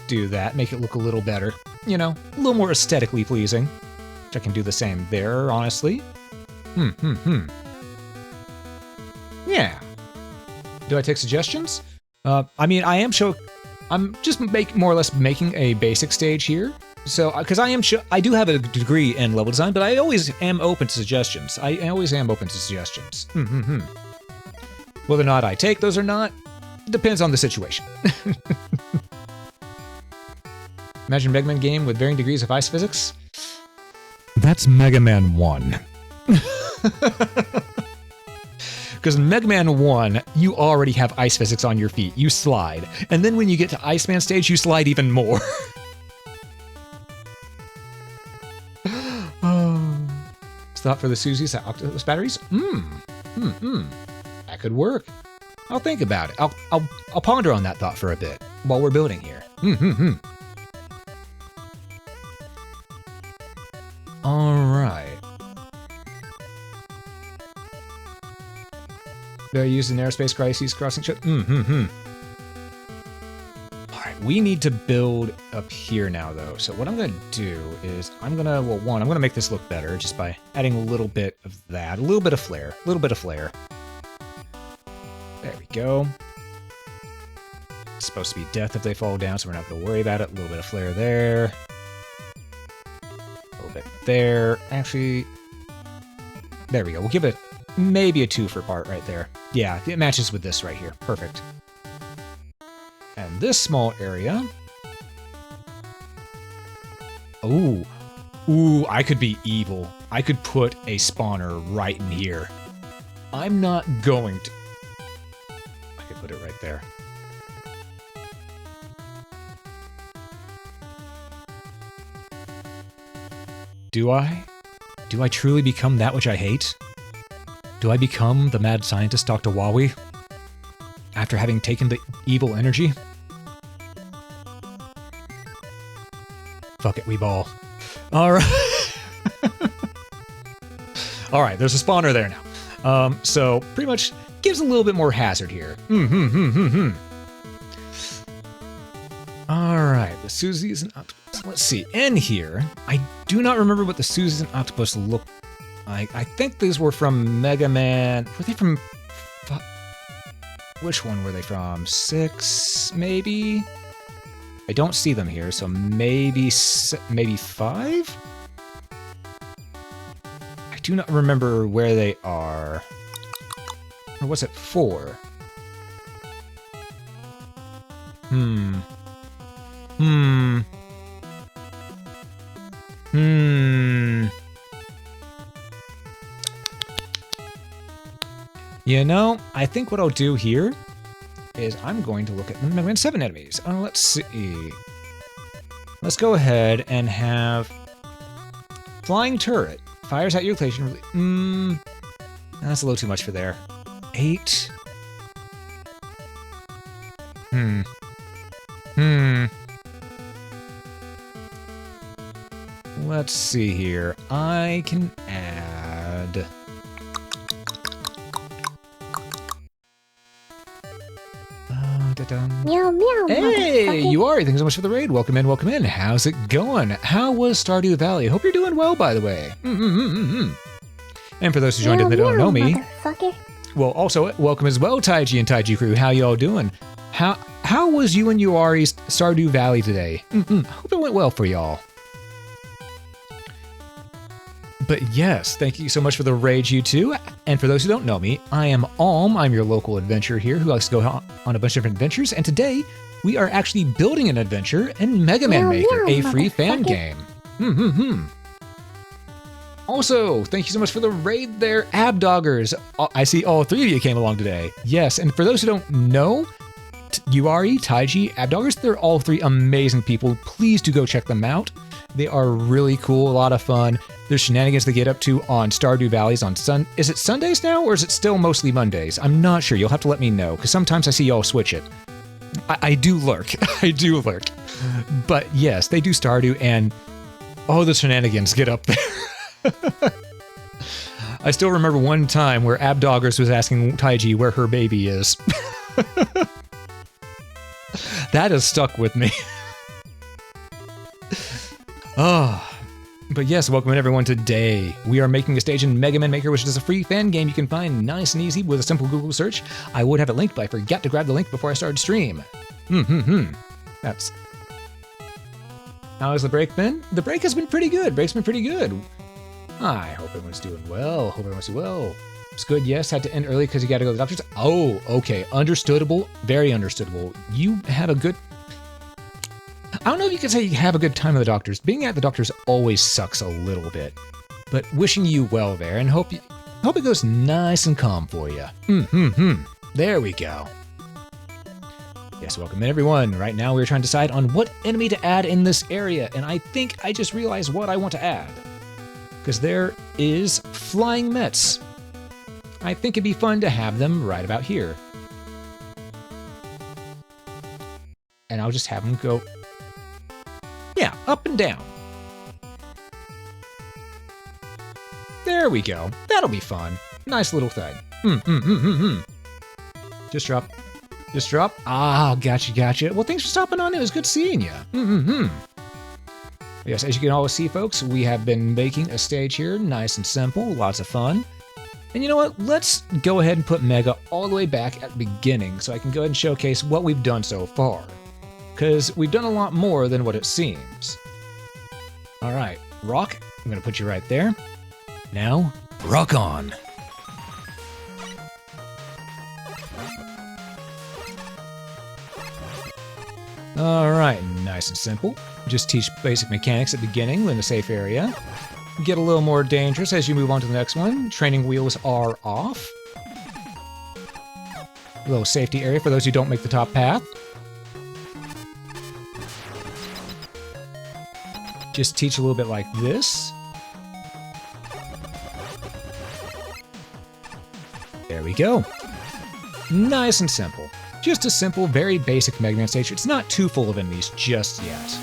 do that, make it look a little better. You know, a little more aesthetically pleasing. Which I can do the same there, honestly. Yeah. Do I take suggestions? I mean, I'm just more or less making a basic stage here. So, because I do have a degree in level design, but I always am open to suggestions. Whether or not I take those or not, depends on the situation. Imagine a Mega Man game with varying degrees of ice physics. That's Mega Man 1. Because in Mega Man 1, you already have ice physics on your feet. You slide. And then when you get to Iceman stage, you slide even more. Thought for the Susie's octopus batteries? That could work. I'll think about it. I'll ponder on that thought for a bit while we're building here. All right. They're used in aerospace crises crossing ship. All right, we need to build up here now, though. So what I'm going to do is I'm going to make this look better just by adding a little bit of that, a little bit of flair. There we go. It's supposed to be death if they fall down, so we're not going to worry about it. A little bit of flair there. A little bit there. Actually, there we go. We'll give it maybe a 2 for part right there. Yeah, it matches with this right here. Perfect. And this small area. Ooh, I could be evil. I could put a spawner right in here. I'm not going to. I could put it right there. Do I? Do I truly become that which I hate? Do I become the mad scientist Dr. Wawi? After having taken the evil energy? Fuck it, we ball. Alright. Alright, there's a spawner there now. So, pretty much gives a little bit more hazard here. Alright, the Susies and Octopus. Let's see, in here, I do not remember what the Susies and Octopus look like. I think these were from Mega Man. Were they from... Which one were they from? 6, maybe? I don't see them here, so maybe 5? I do not remember where they are. Or was it 4? You know, I think what I'll do here is I'm going to look at the Mega Man 7 enemies. Let's see. Let's go ahead and have Flying Turret. Fires out your location. That's a little too much for there. 8. Let's see here. I can add... Meow, meow, hey, you are. Thanks so much for the raid. Welcome in, welcome in. How's it going? How was Stardew Valley? Hope you're doing well, by the way. And for those who joined in that don't know me, well, also welcome as well, Taiji and Taiji crew. How y'all doing? How was you and Yuari's Stardew Valley today? Hope it went well for y'all. But yes, thank you so much for the raid, you two. And for those who don't know me, I am Alm. I'm your local adventurer here who likes to go on a bunch of different adventures. And today, we are actually building an adventure in Mega Man Maker, a free fan game. Also, thank you so much for the raid there, Abdoggers. I see all 3 of you came along today. Yes, and for those who don't know, Yuari, Taiji, Abdoggers, they're all 3 amazing people. Please do go check them out. They are really cool, a lot of fun. There's shenanigans they get up to on Stardew Valleys on Is it Sundays now, or is it still mostly Mondays? I'm not sure. You'll have to let me know, because sometimes I see y'all switch it. I do lurk. I do lurk. But yes, they do Stardew, and oh, the shenanigans get up there. I still remember one time where Abdoggers was asking Taiji where her baby is. That has stuck with me. But yes, welcome everyone. Today we are making a stage in Mega Man Maker, which is a free fan game you can find nice and easy with a simple Google search. I would have it linked, but I forgot to grab the link before I started stream. That's... How has the break been? The break has been pretty good. Break's been pretty good. I hope everyone's doing well. Hope everyone's doing well. It's good, yes. Had to end early because you got to go to the doctor's. Oh, okay. Understandable. Very understandable. You have a good... I don't know if you can say you have a good time at the doctor's. Being at the doctor's always sucks a little bit. But wishing you well there, and hope Hope it goes nice and calm for you. There we go. Yes, welcome in everyone. Right now we're trying to decide on what enemy to add in this area, and I think I just realized what I want to add. Because there is flying Mets. I think it'd be fun to have them right about here. And I'll just have them go, yeah, up and down. There we go. That'll be fun. Nice little thing. Just drop. Just drop. Ah, gotcha. Well, thanks for stopping on. It was good seeing you. Yes, as you can always see, folks, we have been making a stage here. Nice and simple. Lots of fun. And you know what? Let's go ahead and put Mega all the way back at the beginning so I can go ahead and showcase what we've done so far. Because we've done a lot more than what it seems. All right, Rock, I'm going to put you right there. Now, rock on. All right, nice and simple. Just teach basic mechanics at the beginning in a safe area. Get a little more dangerous as you move on to the next one. Training wheels are off. A little safety area for those who don't make the top path. Just teach a little bit like this. There we go. Nice and simple. Just a simple, very basic Mega Man stage. It's not too full of enemies just yet.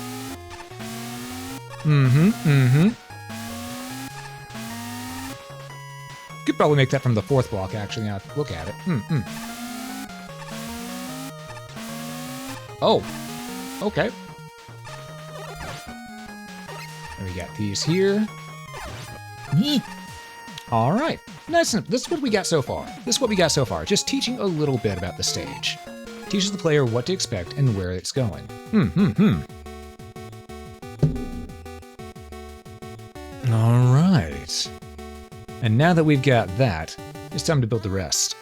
Could probably make that from the fourth block, actually, now look at it. Oh, okay. And we got these here. All right, nice. This is what we got so far. Just teaching a little bit about the stage. Teaches the player what to expect and where it's going. All right. And now that we've got that, it's time to build the rest.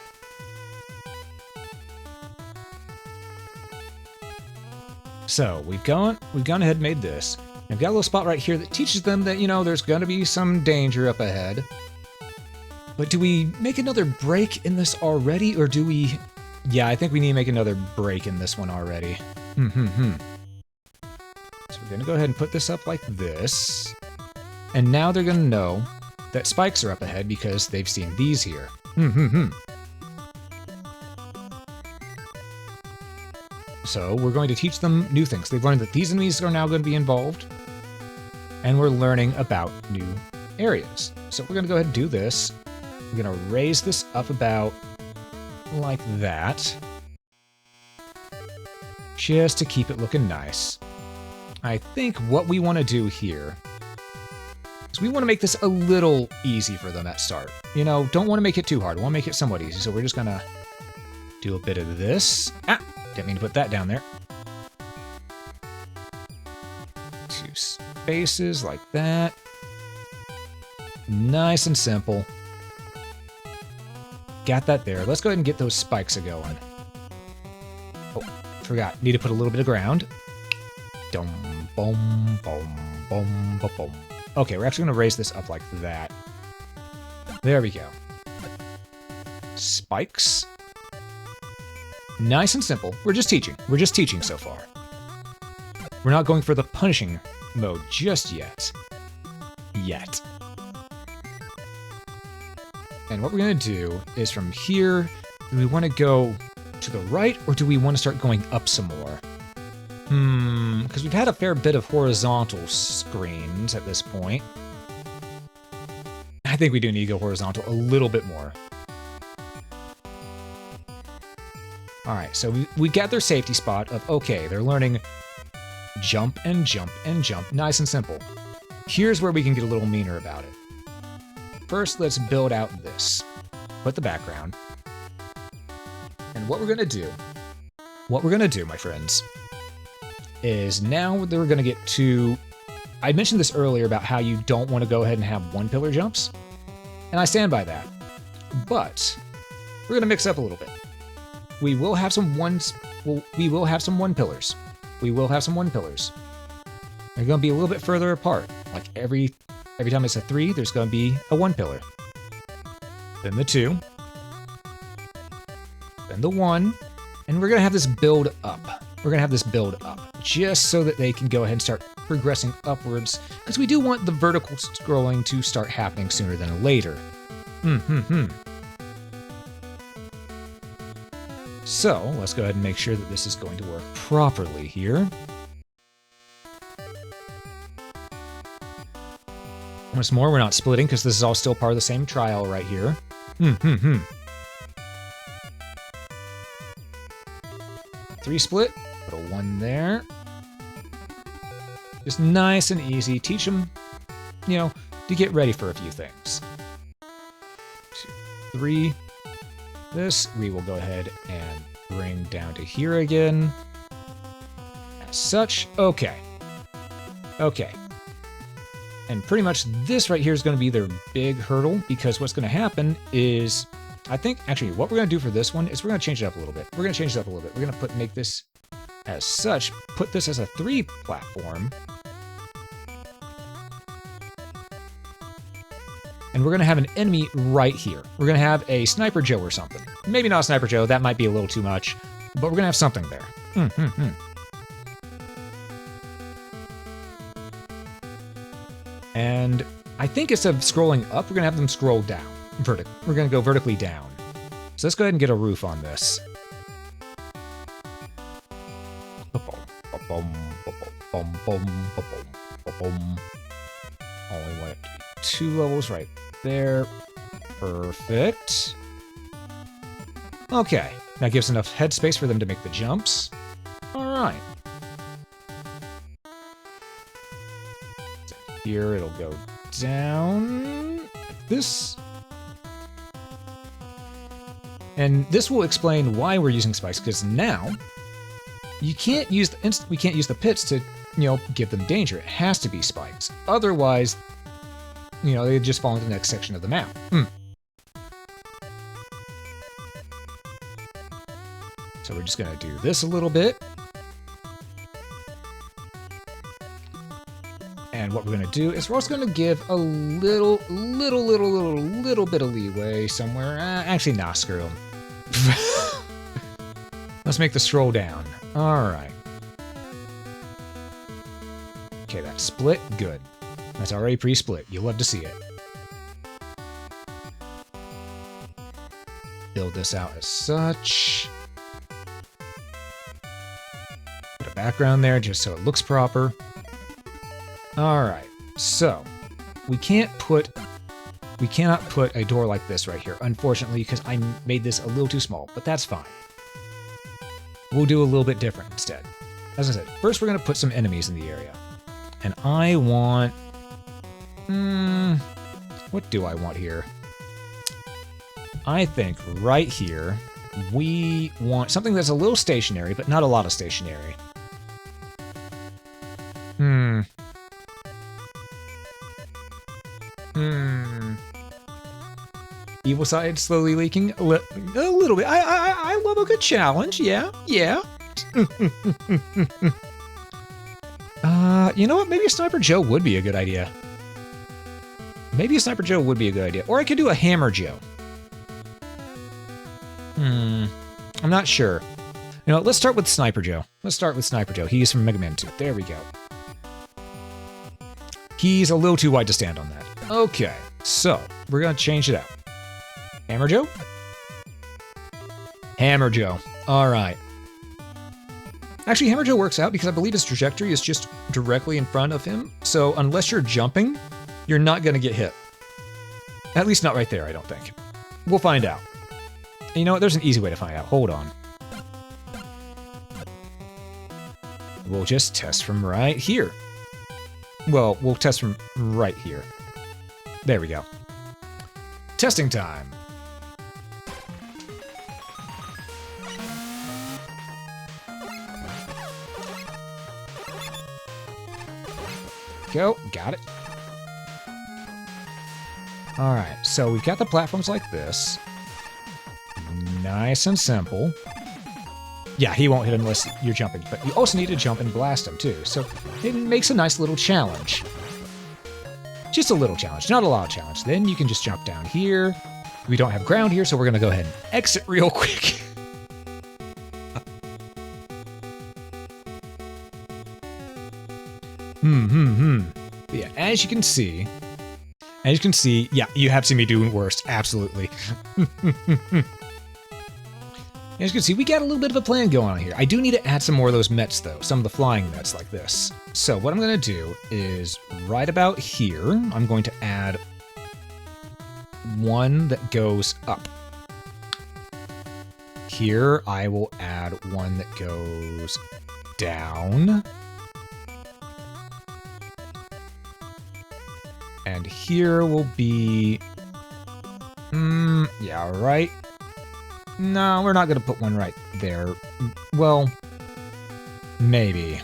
So we've gone ahead and made this. I've got a little spot right here that teaches them that, you know, there's gonna be some danger up ahead. But do we make another break in this already, or do we... Yeah, I think we need to make another break in this one already. So we're gonna go ahead and put this up like this. And now they're gonna know that spikes are up ahead because they've seen these here. So we're going to teach them new things. They've learned that these enemies are now going to be involved. And we're learning about new areas. So we're going to go ahead and do this. We're going to raise this up about like that. Just to keep it looking nice. I think what we want to do here is we want to make this a little easy for them at start. You know, don't want to make it too hard. We want to make it somewhat easy. So we're just going to do a bit of this. Ah, didn't mean to put that down there. Two spaces like that. Nice and simple. Got that there. Let's go ahead and get those spikes a-going. Oh, forgot. Need to put a little bit of ground. Dum, boom, boom, boom, boom, boom. Okay, we're actually going to raise this up like that. There we go. Spikes. Nice and simple. We're just teaching. We're just teaching so far. We're not going for the punishing mode just yet. And what we're going to do is from here, do we want to go to the right, or do we want to start going up some more? Because we've had a fair bit of horizontal screens at this point. I think we do need to go horizontal a little bit more. Alright, so we got their safety spot of, okay, they're learning jump and jump and jump. Nice and simple. Here's where we can get a little meaner about it. First, let's build out this. Put the background. And what we're going to do, my friends, is now we're going to get to... I mentioned this earlier about how you don't want to go ahead and have one pillar jumps. And I stand by that. But we're going to mix up a little bit. We will have some one pillars. They're going to be a little bit further apart. Like every time it's a 3, there's going to be a 1 pillar. then the 2, then the 1, and we're going to have this build up. We're going to have this build up just so that they can go ahead and start progressing upwards, because we do want the vertical scrolling to start happening sooner than later. So let's go ahead and make sure that this is going to work properly here. Once more, we're not splitting because this is all still part of the same trial right here. 3 split, put a 1 there. Just nice and easy. Teach them, you know, to get ready for a few things. 2, 3. This we will go ahead and bring down to here again. As such, okay. Okay. And pretty much this right here is going to be their big hurdle, because what's going to happen is, I think, actually, what we're going to do for this one is we're going to change it up a little bit. We're going to change it up a little bit. We're going to make this as such, put this as a 3 platform. And we're going to have an enemy right here. We're going to have a Sniper Joe or something. Maybe not a Sniper Joe, that might be a little too much, but we're going to have something there. And I think instead of scrolling up, we're going to have them scroll down. We're going to go vertically down. So let's go ahead and get a roof on this. Only want it to be 2 levels right there. Perfect. Okay, that gives enough headspace for them to make the jumps. All right. Here it'll go down like this. And this will explain why we're using spikes, because now you can't use we can't use the pits to, you know, give them danger. It has to be spikes. Otherwise, you know, they just fall into the next section of the map. So we're just gonna do this a little bit. And what we're going to do is we're also going to give a little bit of leeway somewhere. Actually, nah, screw them. Let's make the scroll down. All right. Okay, that's split. Good. That's already pre-split. You'll love to see it. Build this out as such. Put a background there just so it looks proper. Alright, so we cannot put a door like this right here, unfortunately, because I made this a little too small, but that's fine. We'll do a little bit different instead. As I said, first we're going to put some enemies in the area. And I want... what do I want here? I think right here, we want something that's a little stationary, but not a lot of stationary. Evil side slowly leaking a little bit. I love a good challenge. Yeah. You know what? Maybe a Sniper Joe would be a good idea. Or I could do a Hammer Joe. I'm not sure. You know, let's start with Sniper Joe. He's from Mega Man 2. There we go. He's a little too wide to stand on that. Okay, so we're going to change it out. Hammer Joe. All right. Actually, Hammer Joe works out because I believe his trajectory is just directly in front of him. So unless you're jumping, you're not going to get hit. At least not right there, I don't think. We'll find out. And you know what? There's an easy way to find out. Hold on. We'll just test from right here. Well, we'll test from right here. There we go. Testing time. Go. Got it. All right, so we've got the platforms like this. Nice and simple. Yeah, he won't hit unless you're jumping, but you also need to jump and blast him too, so it makes a nice little challenge. Just a little challenge, not a lot of challenge. Then you can just jump down here, We don't have ground here, so we're going to go ahead and exit real quick. Yeah, as you can see, yeah, you have seen me doing worse. Absolutely. As you can see, we got a little bit of a plan going on here. I do need to add some more of those Mets, though. Some of the flying Mets like this. So what I'm going to do is right about here, I'm going to add one that goes up. Here, I will add one that goes down. And here will be... yeah, right. No, we're not going to put one right there. Well, maybe.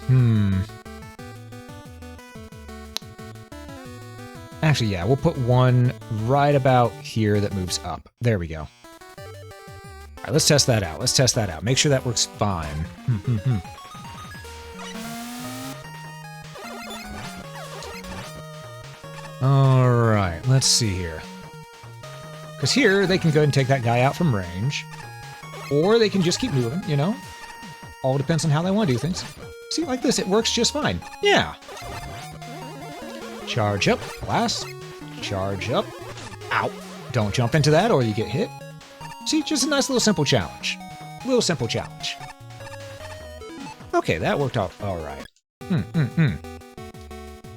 Actually, yeah, we'll put one right about here that moves up. There we go. All right, let's test that out. Let's test that out. Make sure that works fine. All right, let's see here. Because here, they can go ahead and take that guy out from range. Or they can just keep moving, you know? All depends on how they want to do things. See, like this, it works just fine. Yeah. Charge up, blast. Charge up. Ow. Don't jump into that or you get hit. See, just a nice little simple challenge. Little simple challenge. Okay, that worked out all right.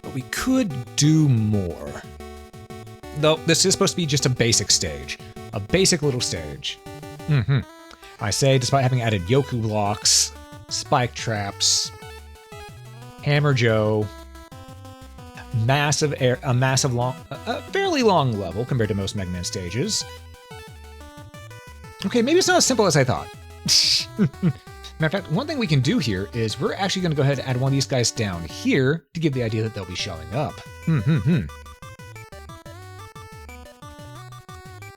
But we could do more. Though, this is supposed to be just a basic stage. A basic little stage. I say, despite having added Yoku blocks, spike traps, Hammer Joe, a fairly long level compared to most Mega Man stages. Okay, maybe it's not as simple as I thought. Matter of fact, one thing we can do here is we're actually going to go ahead and add one of these guys down here to give the idea that they'll be showing up.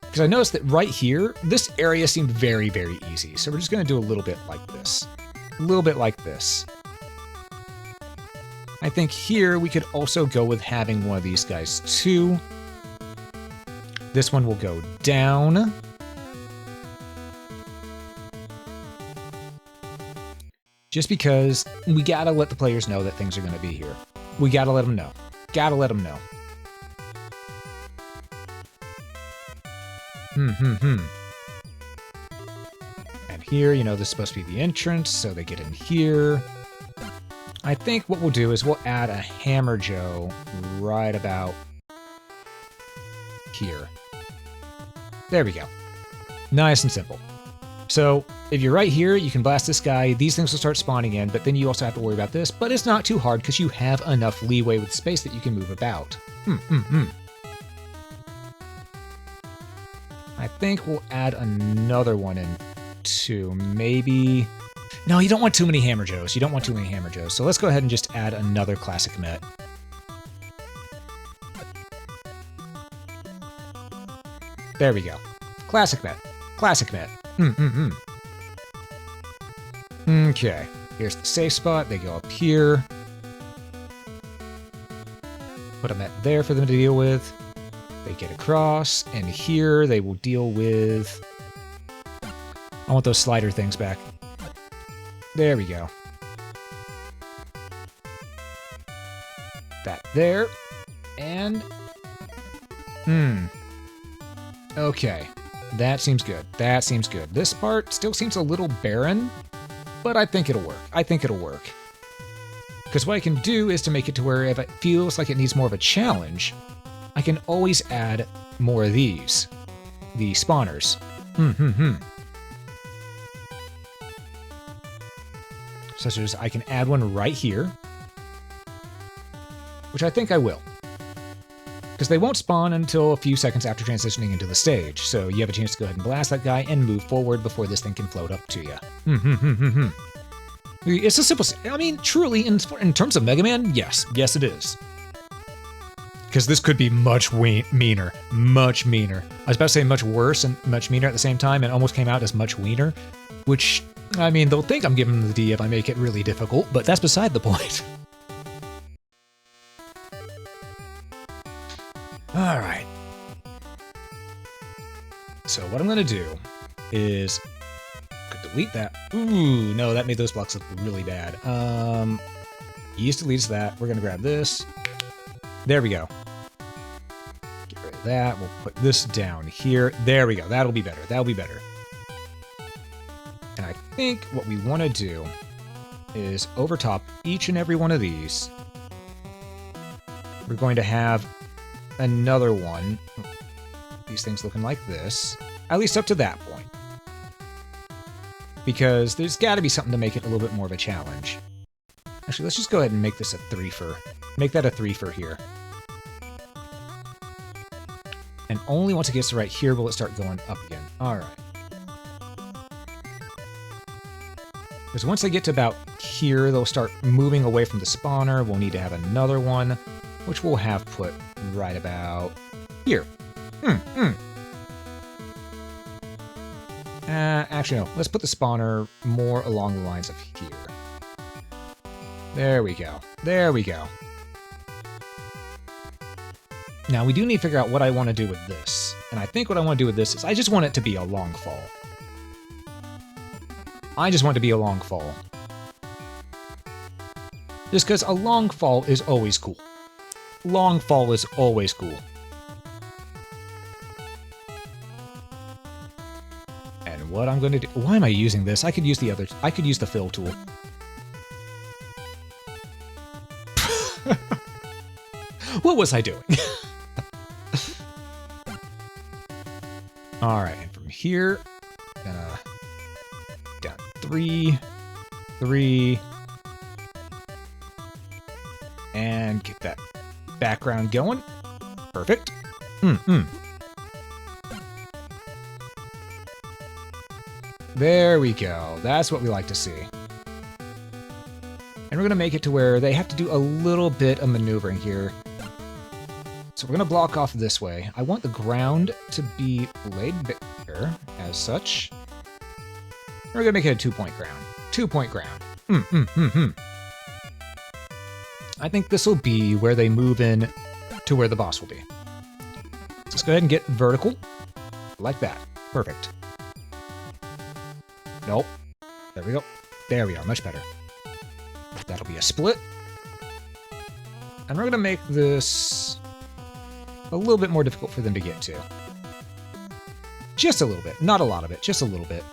Because I noticed that right here, this area seemed very, very easy. So we're just going to do a little bit like this. A little bit like this. I think here we could also go with having one of these guys too. This one will go down. Just because we gotta let the players know that things are gonna be here. We gotta let them know. Gotta let them know. And here, you know, this is supposed to be the entrance, so they get in here. I think what we'll do is we'll add a Hammer Joe right about here. There we go. Nice and simple. So if you're right here, you can blast this guy. These things will start spawning in, but then you also have to worry about this. But it's not too hard because you have enough leeway with space that you can move about. I think we'll add another one in too. Maybe... No, you don't want too many Hammer Joes. You don't want too many Hammer Joes. So let's go ahead and just add another Classic Met. There we go. Classic Met. Classic Met. Okay. Here's the safe spot. They go up here. Put a Met there for them to deal with. They get across. And here they will deal with... I want those slider things back. There we go. That there. And... Okay. That seems good. That seems good. This part still seems a little barren, but I think it'll work. I think it'll work. Because what I can do is to make it to where if it feels like it needs more of a challenge, I can always add more of these. The spawners. Such as I can add one right here, which I think I will. Because they won't spawn until a few seconds after transitioning into the stage, so you have a chance to go ahead and blast that guy and move forward before this thing can float up to you. It's a simple... I mean, truly, in terms of Mega Man, yes. Yes, it is. Because this could be much meaner. Much meaner. I was about to say much worse and much meaner at the same time, and almost came out as much wiener, which... I mean, they'll think I'm giving them the D if I make it really difficult, but that's beside the point. Alright. what I'm going to do is delete that. Ooh, no, that made those blocks look really bad. Use deletes that. We're going to grab this. There we go. Get rid of that. We'll put this down here. There we go. That'll be better. That'll be better. And I think what we want to do is overtop each and every one of these. We're going to have another one. These things looking like this. At least up to that point. Because there's got to be something to make it a little bit more of a challenge. Actually, let's just go ahead and make this a 3-fer. Make that a 3-fer here. And only once it gets to right here will it start going up again. Alright. Because once they get to about here, they'll start moving away from the spawner. We'll need to have another one, which we'll have put right about here. Actually, no. Let's put the spawner more along the lines of here. There we go. There we go. Now, we do need to figure out what I want to do with this. And I think what I want to do with this is I just want it to be a long fall. I just want it to be a long fall. Just because a long fall is always cool. Long fall is always cool. And what I'm going to do... Why am I using this? I could use the other... I could use the fill tool. What was I doing? Alright, and from here... Gonna... Down 3... 3... And get that background going. Perfect. There we go. That's what we like to see. And we're going to make it to where they have to do a little bit of maneuvering here. So we're going to block off this way. I want the ground to be laid bare as such. We're going to make it a 2-point ground. 2-point ground. I think this will be where they move in to where the boss will be. Let's go ahead and get vertical. Like that. Perfect. Nope. There we go. There we are. Much better. That'll be a split. And we're going to make this a little bit more difficult for them to get to. Just a little bit. Not a lot of it. Just a little bit.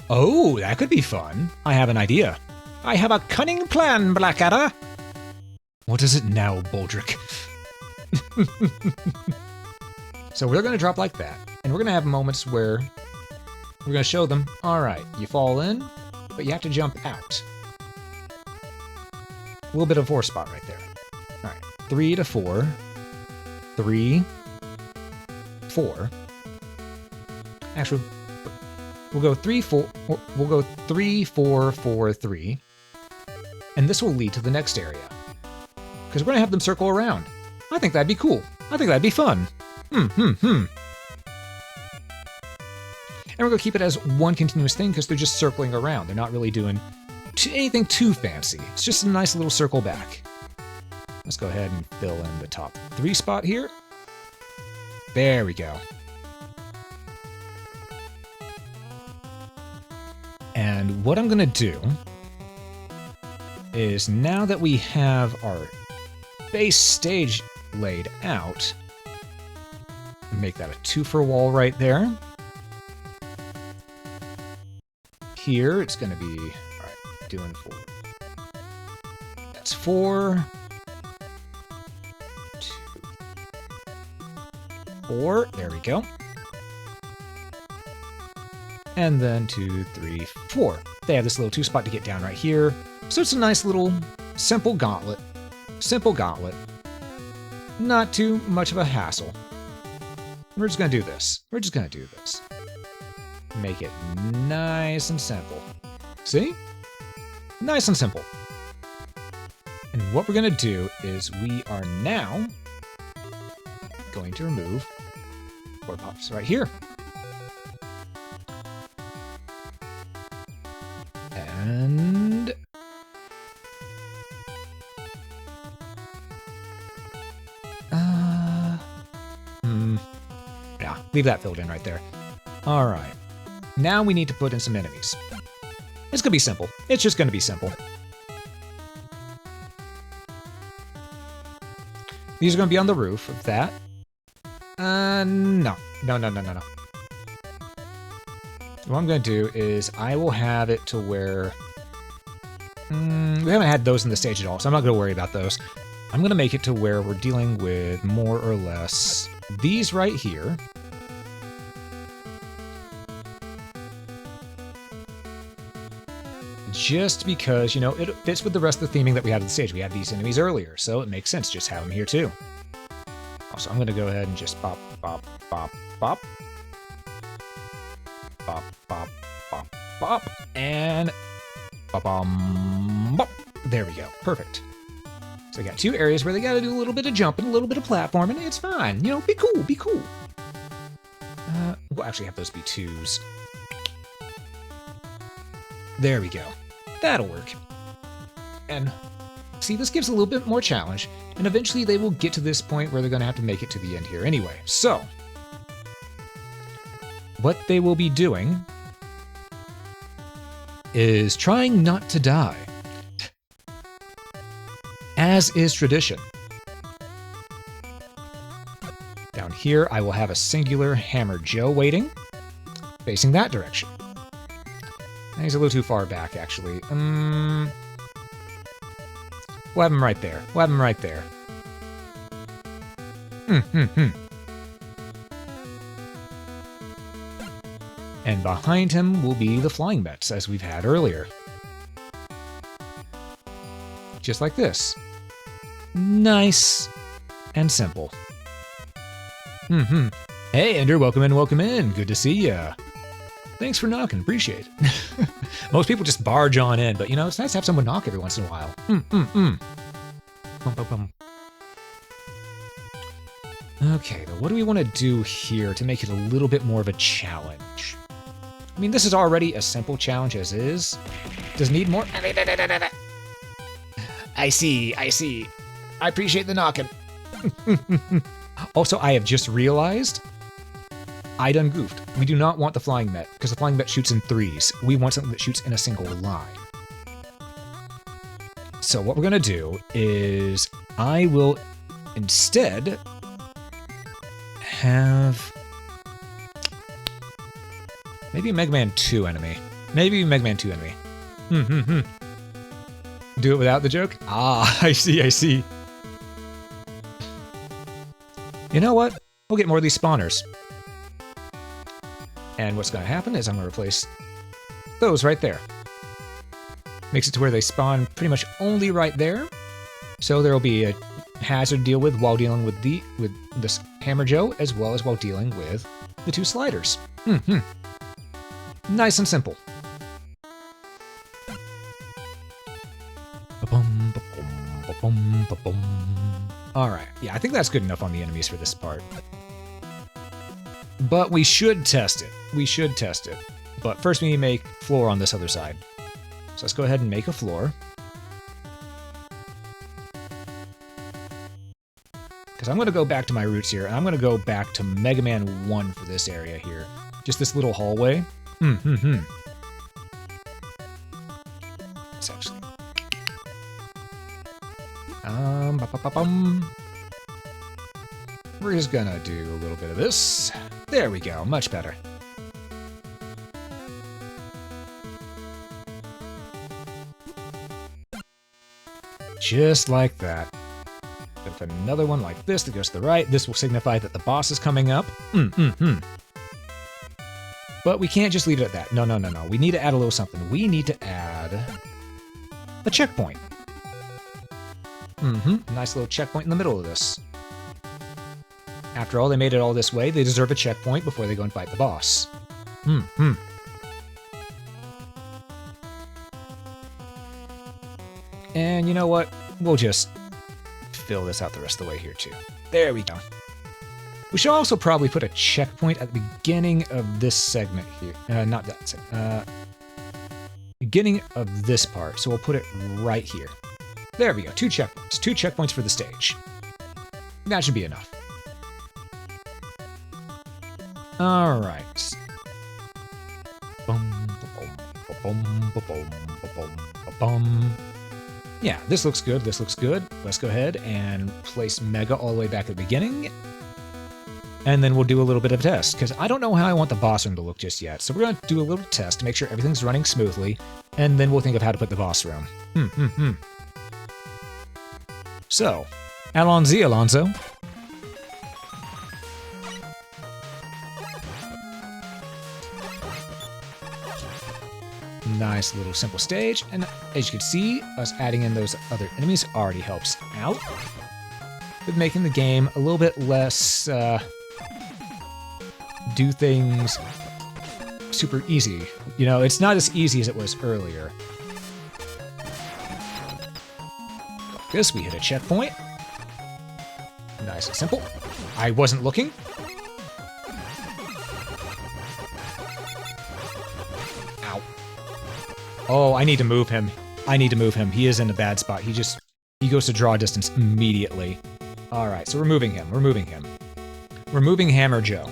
Oh, that could be fun. I have an idea. I have a cunning plan, Blackadder. What is it now, Baldric? So we're going to drop like that. And we're going to have moments where we're going to show them, all right, you fall in, but you have to jump out. A little bit of 4 spot right there. All right, 3 to 4. 3, 4. Actually, we'll go 3, 4. We'll go 3, 4, 4, 3. And this will lead to the next area. Because we're going to have them circle around. I think that'd be cool. I think that'd be fun. And we're going to keep it as one continuous thing because they're just circling around. They're not really doing anything too fancy. It's just a nice little circle back. Let's go ahead and fill in the top 3 spot here. There we go. And what I'm going to do is now that we have our base stage laid out, make that a 2-fer wall right there. Here, it's going to be, all right, doing 4. That's 4. 2. 4. There we go. And then 2, 3, 4. They have this little 2 spot to get down right here. So it's a nice little simple gauntlet. Simple gauntlet. Not too much of a hassle. We're just going to do this. We're just going to do this. Make it nice and simple. See? Nice and simple. And what we're going to do is we are now going to remove 4 pops right here. And yeah, Leave that filled in right there. All right. Now we need to put in some enemies. It's gonna be simple. It's just gonna be simple. These are gonna be on the roof of that. No. No. What I'm going to do is I will have it to where... we haven't had those in the stage at all, so I'm not going to worry about those. I'm going to make it to where we're dealing with more or less these right here. Just because, you know, it fits with the rest of the theming that we had on the stage. We had these enemies earlier, so it makes sense just have them here too. Also, I'm going to go ahead and just bop, bop, bop, bop. Bop, bop, bop, bop, and bop. There we go. Perfect. So we got two areas where they got to do a little bit of jumping, a little bit of platforming. It's fine. You know, be cool, be cool. We'll actually have those be twos. There we go. That'll work. And see, this gives a little bit more challenge, and eventually they will get to this point where they're going to have to make it to the end here anyway. So what they will be doing is trying not to die, as is tradition. Down here, I will have a singular Hammer Joe waiting, facing that direction. He's a little too far back, actually. We'll have him right there. We'll have him right there. And behind him will be the flying mets, as we've had earlier. Just like this. Nice and simple. Hey, Ender, welcome in, welcome in. Good to see ya. Thanks for knocking, appreciate it. Most people just barge on in, but you know, it's nice to have someone knock every once in a while. Okay, then what do we want to do here to make it a little bit more of a challenge? I mean, this is already a simple challenge as is. Does it need more? I see. I appreciate the knocking. Also, I have just realized I done goofed. We do not want the flying met, because the flying met shoots in threes. We want something that shoots in a single line. So what we're going to do is I will instead have maybe a Mega Man 2 enemy. Maybe Mega Man 2 enemy. Do it without the joke? Ah, I see. You know what? We'll get more of these spawners. And what's going to happen is I'm going to replace those right there. Makes it to where they spawn pretty much only right there. So there will be a hazard to deal with while dealing with this Hammer Joe, as well as while dealing with the two sliders. Nice and simple. Alright, yeah, I think that's good enough on the enemies for this part. But we should test it. But first we need to make floor on this other side. So let's go ahead and make a floor. Because I'm going to go back to my roots here, and I'm going to go back to Mega Man 1 for this area here. Just this little hallway. It's actually... We're just gonna do a little bit of this. There we go, much better. Just like that. With another one like this that goes to the right, this will signify that the boss is coming up. But we can't just leave it at that. No. We need to add a little something. We need to add a checkpoint. Nice little checkpoint in the middle of this. After all, they made it all this way. They deserve a checkpoint before they go and fight the boss. And you know what? We'll just fill this out the rest of the way here too. There we go. We should also probably put a checkpoint at the beginning of this segment here. Not that segment. Beginning of this part. So we'll put it right here. There we go. 2 checkpoints. 2 checkpoints for the stage. That should be enough. All right. Yeah, this looks good. This looks good. Let's go ahead and place Mega all the way back at the beginning. And then we'll do a little bit of a test, because I don't know how I want the boss room to look just yet. So we're going to do a little test to make sure everything's running smoothly, and then we'll think of how to put the boss room. So, Alonzi, Alonso. Nice little simple stage, and as you can see, us adding in those other enemies already helps out with making the game a little bit less do things super easy. You know, it's not as easy as it was earlier. Like this, we hit a checkpoint. Nice and simple. I wasn't looking. Ow. Oh, I need to move him. I need to move him. He is in a bad spot. He goes to draw distance immediately. All right, so we're moving him. We're moving him. We're moving Hammer Joe.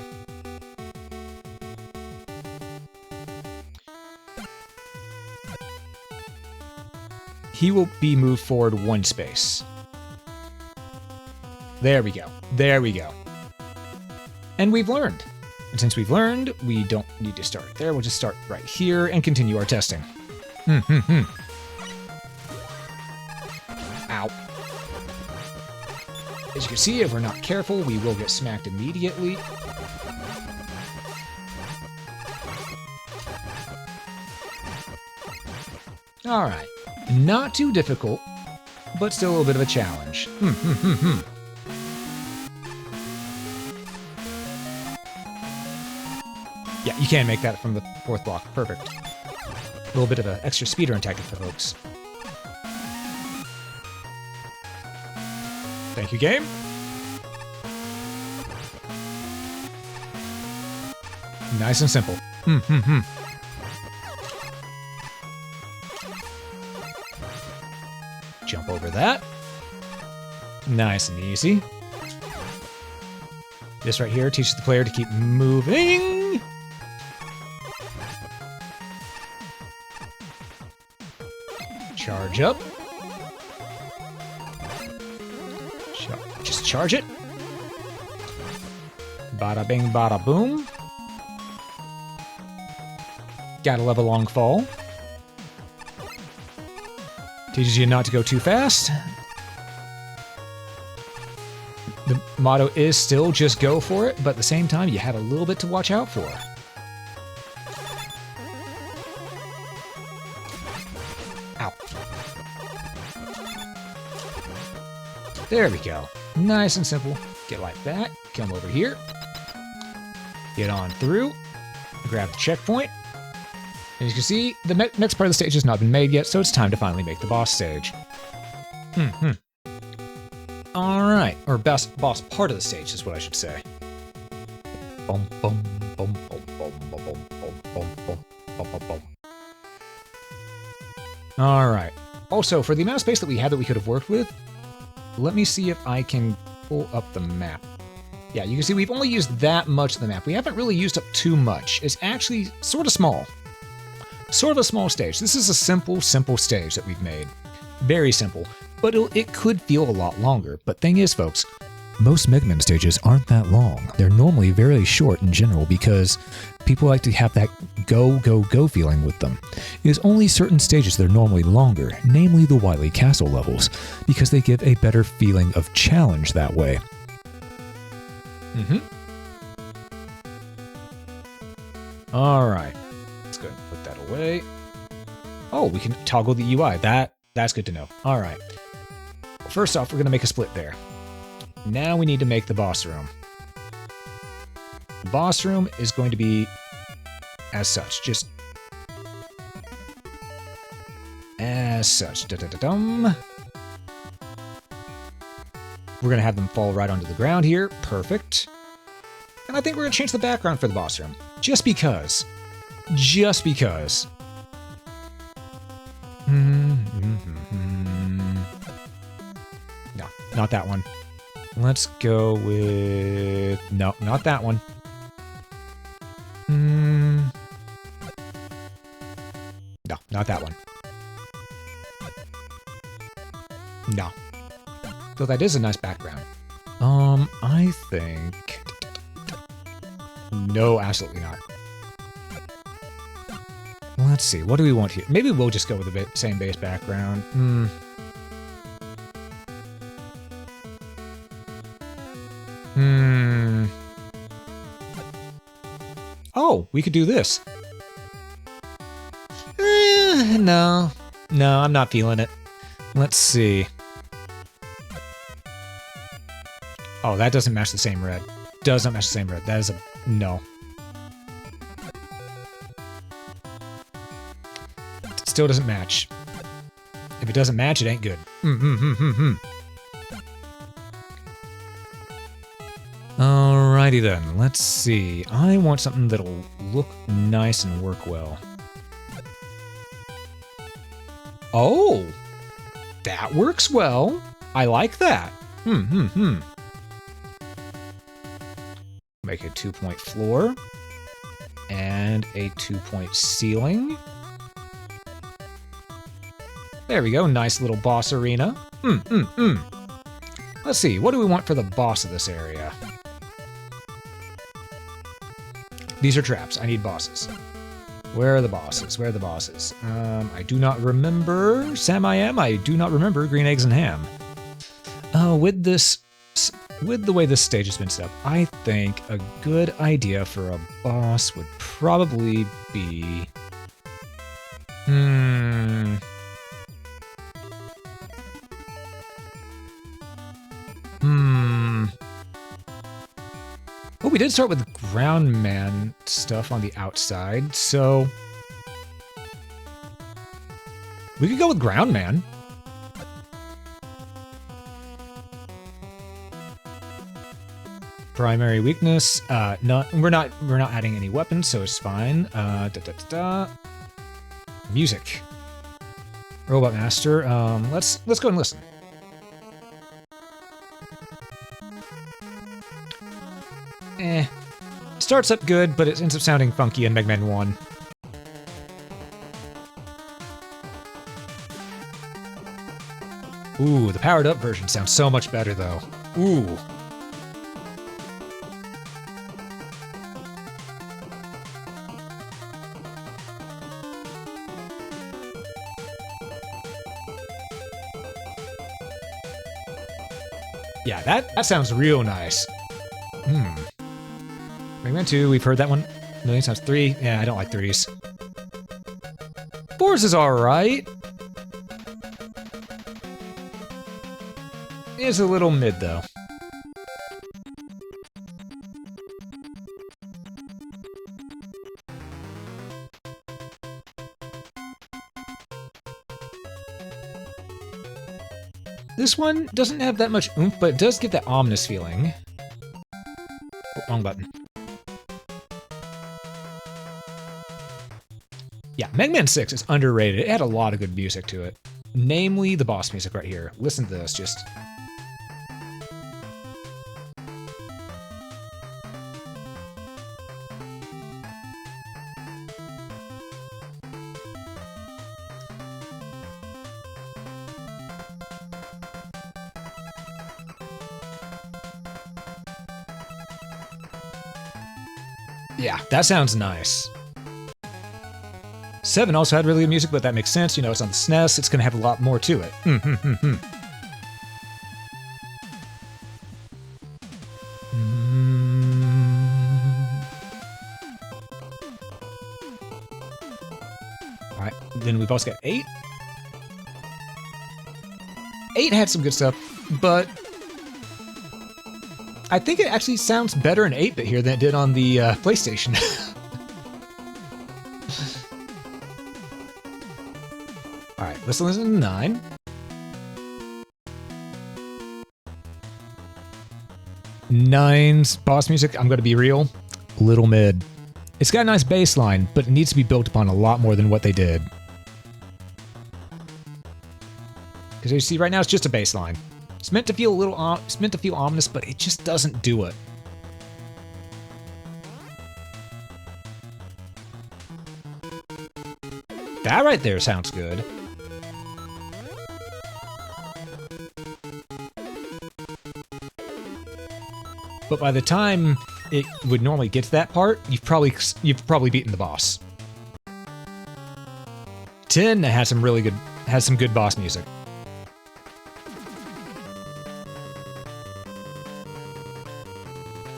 He will be moved forward 1 space. There we go. There we go. And we've learned. And since we've learned, we don't need to start there. We'll just start right here and continue our testing. Ow. As you can see, if we're not careful, we will get smacked immediately. All right. Not too difficult, but still a little bit of a challenge. Yeah, you can make that from the 4th block. Perfect. A little bit of an extra speedrun tactic for folks. Thank you, game. Nice and simple. Jump over that. Nice and easy. This right here teaches the player to keep moving. Charge up. Just charge it. Bada bing, bada boom. Gotta love a long fall. Teaches you not to go too fast. The motto is still just go for it, but at the same time, you have a little bit to watch out for. Ow. There we go. Nice and simple. Get like that. Come over here. Get on through. Grab the checkpoint. As you can see, the next part of the stage has not been made yet, so it's time to finally make the boss stage. Alright, or boss part of the stage is what I should say. Alright. Also, for the amount of space that we had that we could have worked with, let me see if I can pull up the map. Yeah, you can see we've only used that much of the map. We haven't really used up too much. It's actually sort of small. Sort of a small stage. This is a simple stage that we've made. Very simple, but it could feel a lot longer. But thing is, folks, most Mega Man stages aren't that long. They're normally very short in general because people like to have that go, go, go feeling with them. It is only certain stages that are normally longer, namely the Wily Castle levels, because they give a better feeling of challenge that way. Alright. Let's go ahead and put that away. Oh, we can toggle the UI. That's good to know. Alright. First off, we're going to make a split there. Now we need to make the boss room. The boss room is going to be as such. Just as such. Da-da-da-dum. We're going to have them fall right onto the ground here. Perfect. And I think we're going to change the background for the boss room. Just because. Just because. No, not that one. Let's go with... No, not that one. No, not that one. No. Though that is a nice background. I think... No, absolutely not. Let's see, what do we want here? Maybe we'll just go with the same base background. Oh, we could do this. No. No, I'm not feeling it. Let's see. Oh, that doesn't match the same red. Does not match the same red. That is a... no. It still doesn't match. If it doesn't match, it ain't good. Alrighty then, let's see. I want something that'll look nice and work well. Oh! That works well. I like that. Make a 2-point floor. And a 2-point ceiling. There we go, nice little boss arena. Let's see, what do we want for the boss of this area? These are traps, I need bosses. Where are the bosses? Where are the bosses? I do not remember Sam I Am. I do not remember Green Eggs and Ham. With the way this stage has been set up, I think a good idea for a boss would probably be... Oh, we did start with Ground Man stuff on the outside, so... we could go with Ground Man. Primary weakness, no, we're not adding any weapons, so it's fine. Music. Robot Master, let's go and listen. Starts up good, but it ends up sounding funky in Mega Man 1. Ooh, the powered up version sounds so much better though. Ooh. Yeah, that sounds real nice. Mega Man 2, we've heard that one a million times. 3, yeah, I don't like 3s. 4s is alright. It's a little mid, though. This one doesn't have that much oomph, but it does give that ominous feeling. Oh, wrong button. Yeah, Mega Man 6 is underrated. It had a lot of good music to it. Namely, the boss music right here. Listen to this, just... yeah, that sounds nice. 7 also had really good music, but that makes sense. You know, it's on the SNES. It's going to have a lot more to it. Alright, then we've also got 8. 8 had some good stuff, but I think it actually sounds better in 8-bit here than it did on the PlayStation. Alright, let's listen to 9. Nine's boss music, I'm going to be real, a little mid. It's got a nice bass line, but it needs to be built upon a lot more than what they did. Because you see, right now it's just a bass line. It's meant to feel a little, it's meant to feel ominous, but it just doesn't do it. That right there sounds good. But by the time it would normally get to that part, you've probably beaten the boss. 10 has some good boss music.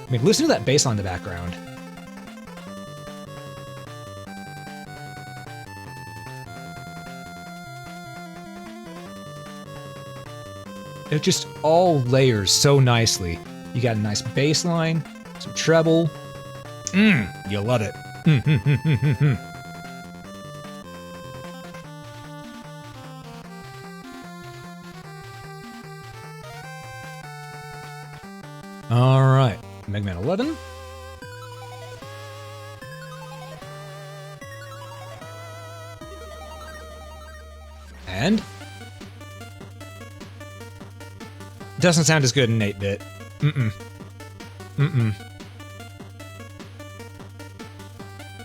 I mean, listen to that bass line in the background. It just all layers so nicely. You got a nice bass line, some treble. You'll love it. All right, Mega Man 11. And doesn't sound as good in 8-bit.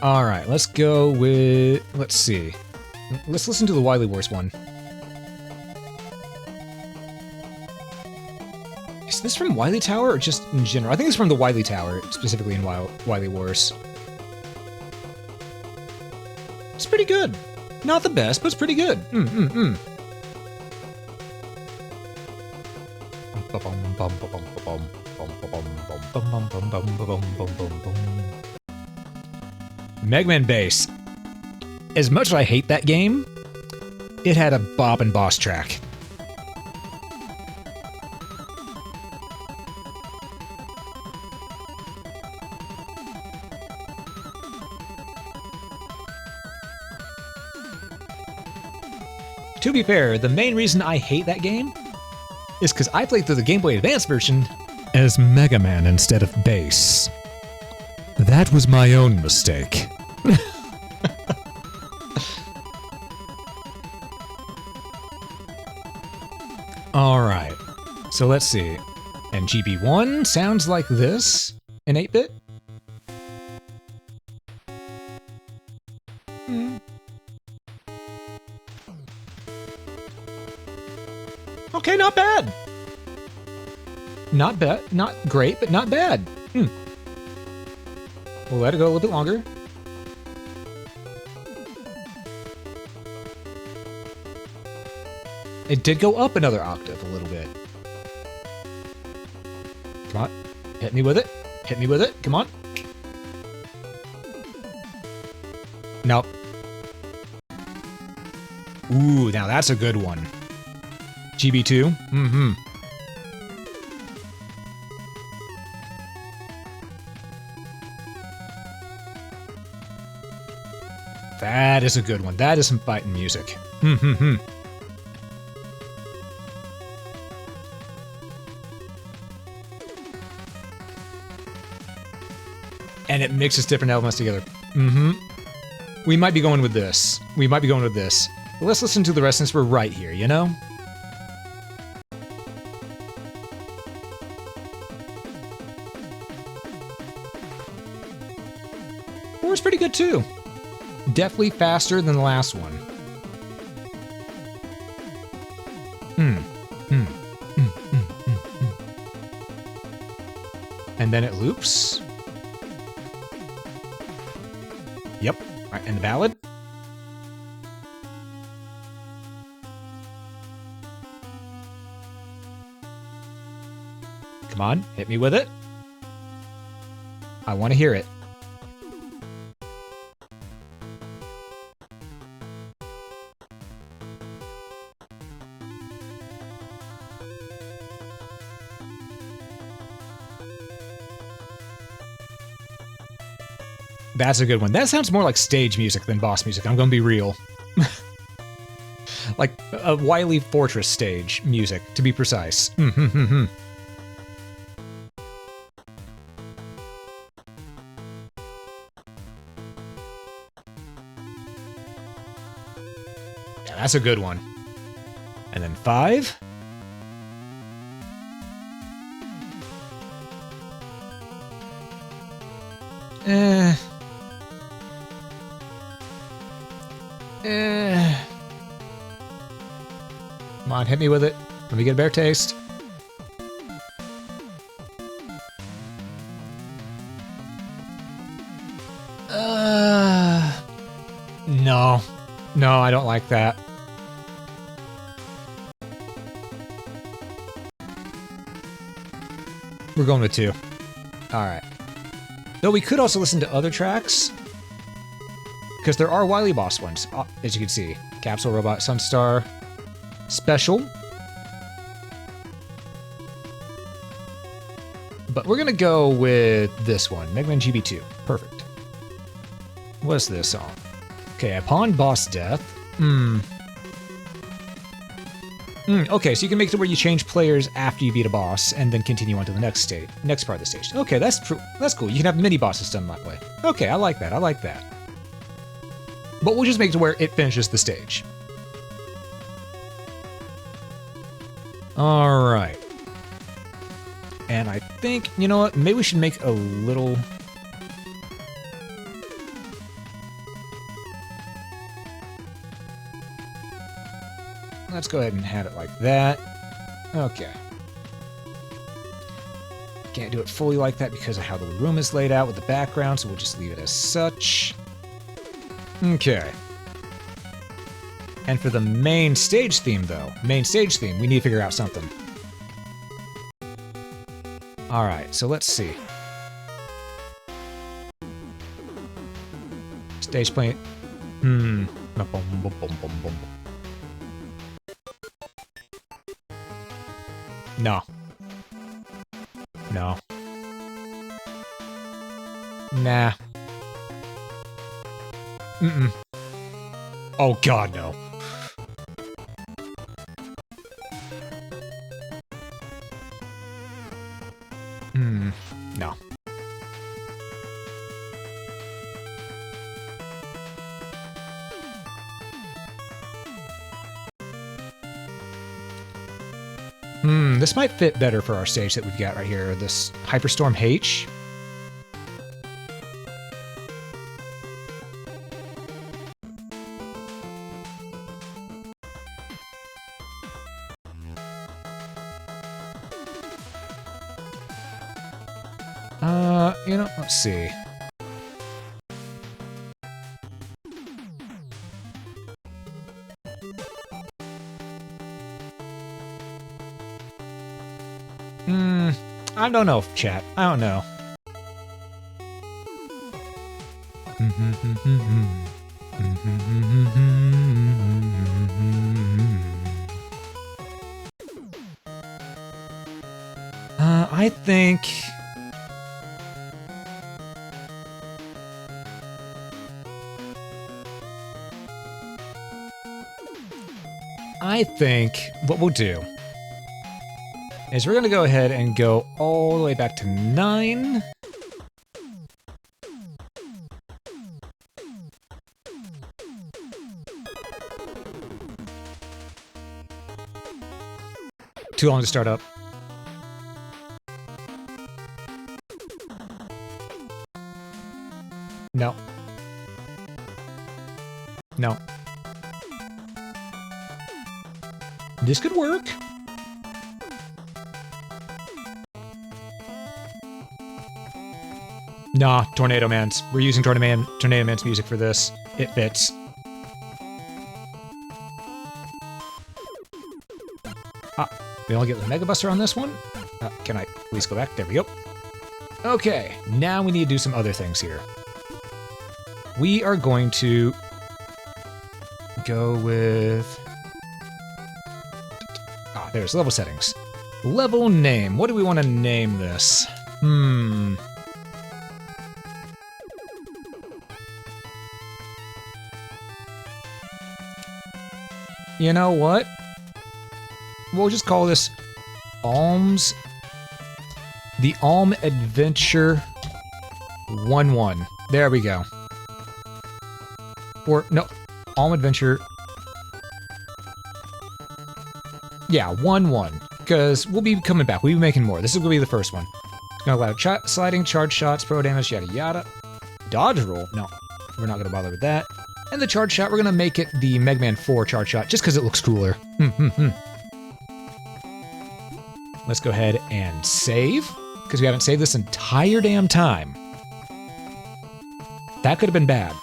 All right, let's go with, let's see. Let's listen to the Wily Wars one. Is this from Wily Tower or just in general? I think it's from the Wily Tower, specifically in Wily Wars. It's pretty good. Not the best, but it's pretty good. Mega Man bass. As much as I hate that game, it had a bop and boss track. To be fair, the main reason I hate that game is because I played through the Game Boy Advance version as Mega Man instead of bass. That was my own mistake. Alright, so let's see. And GB1 sounds like this in 8-bit. Okay, not bad. Not bad, not great, but not bad. We'll let it go a little bit longer. It did go up another octave a little bit. Come on, hit me with it. Hit me with it, come on. Nope. Ooh, now that's a good one. GB2, That is a good one. That is some fighting music. And it mixes different elements together. We might be going with this. But let's listen to the rest since we're right here, you know? Four's pretty good too. Definitely faster than the last one. And then it loops. Yep. All right, and the ballad. Come on, hit me with it. I want to hear it. That's a good one. That sounds more like stage music than boss music, I'm gonna be real. Like a Wily Fortress stage music, to be precise. Yeah, that's a good one. And then 5. Come on, hit me with it. Let me get a better taste. No. No, I don't like that. We're going with 2. Alright. Though we could also listen to other tracks, because there are Wily Boss ones, as you can see. Capsule, Robot, Sunstar, Special. But we're gonna go with this one, Mega Man GB2. Perfect. What's this song? Okay, upon boss death. Okay, so you can make it where you change players after you beat a boss and then continue on to the next part of the stage. Okay, that's cool. You can have mini bosses done that way. Okay, I like that. I like that. But we'll just make it to where it finishes the stage. All right. And I think, you know what? Maybe we should make a little... Let's go ahead and have it like that. Okay. Can't do it fully like that because of how the room is laid out with the background, so we'll just leave it as such. Okay. And for the main stage theme, though, we need to figure out something. Alright, so let's see. Stage playing. No. No. Nah. Oh god, no. No. This might fit better for our stage that we've got right here, this Hyperstorm H. You know, let's see. I don't know, chat. I don't know. I think... what we'll do is we're going to go ahead and go all the way back to 9. Too long to start up. No. No. This could work. Nah, Tornado Man's. We're using Tornado Man's music for this. It fits. We only get the Mega Buster on this one. Can I please go back? There we go. Okay, now we need to do some other things here. We are going to go with... there's level settings. Level name. What do we want to name this? You know what? We'll just call this Alms... The Alm Adventure 1-1. There we go. Or, no, Alm Adventure... Yeah, 1-1. Because we'll be coming back. We'll be making more. This is going to be the first one. Gonna allow sliding, charge shots, pro damage, yada yada. Dodge roll? No, we're not going to bother with that. And the charge shot, we're going to make it the Mega Man 4 charge shot, just because it looks cooler. Let's go ahead and save, because we haven't saved this entire damn time. That could have been bad.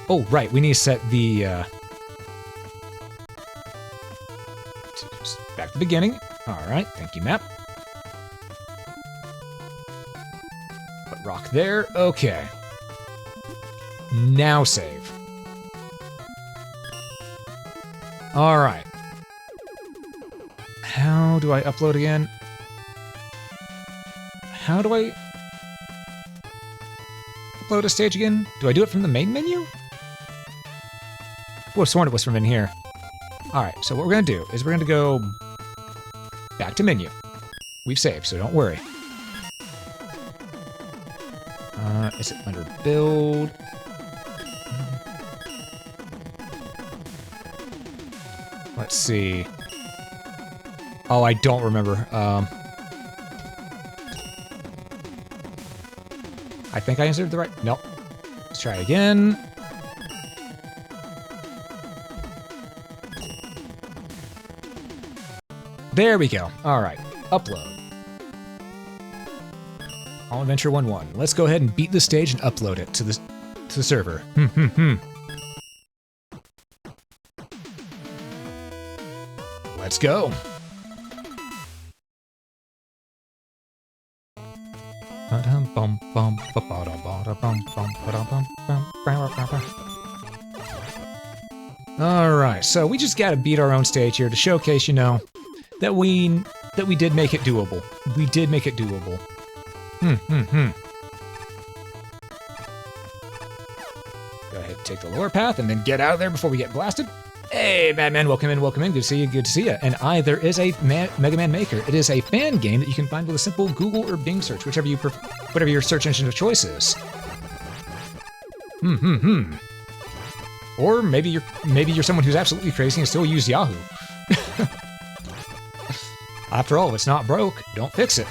Oh, right, we need to set the... back to the beginning. All right, thank you, map. Put rock there. Okay. Now save. All right. How do I upload again? How do I upload a stage again? Do I do it from the main menu? I would have sworn it was from in here. All right, so what we're gonna do is we're gonna go back to menu. We've saved, so don't worry. Is it under build? Let's see. Oh, I don't remember. I think I answered the right. Nope. Let's try again. There we go. All right. Upload. All Adventure 1-1. Let's go ahead and beat the stage and upload it to the server. Let's go. All right, so we just gotta beat our own stage here to showcase, you know, that we did make it doable. We did make it doable. Go ahead and take the lower path and then get out of there before we get blasted. Hey, Madman, welcome in, welcome in. Good to see you, good to see you. And there is a Mega Man Maker. It is a fan game that you can find with a simple Google or Bing search, whatever your search engine of choice is. Or maybe you're someone who's absolutely crazy and still use Yahoo. After all, if it's not broke, don't fix it.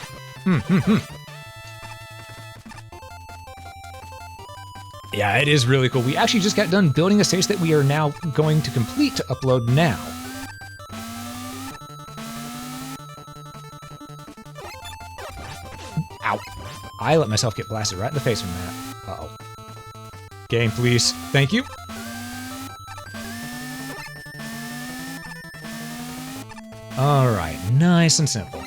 Yeah, it is really cool. We actually just got done building a stage that we are now going to complete to upload now. Ow. I let myself get blasted right in the face from that. Uh-oh. Game, please. Thank you. All right, nice and simple.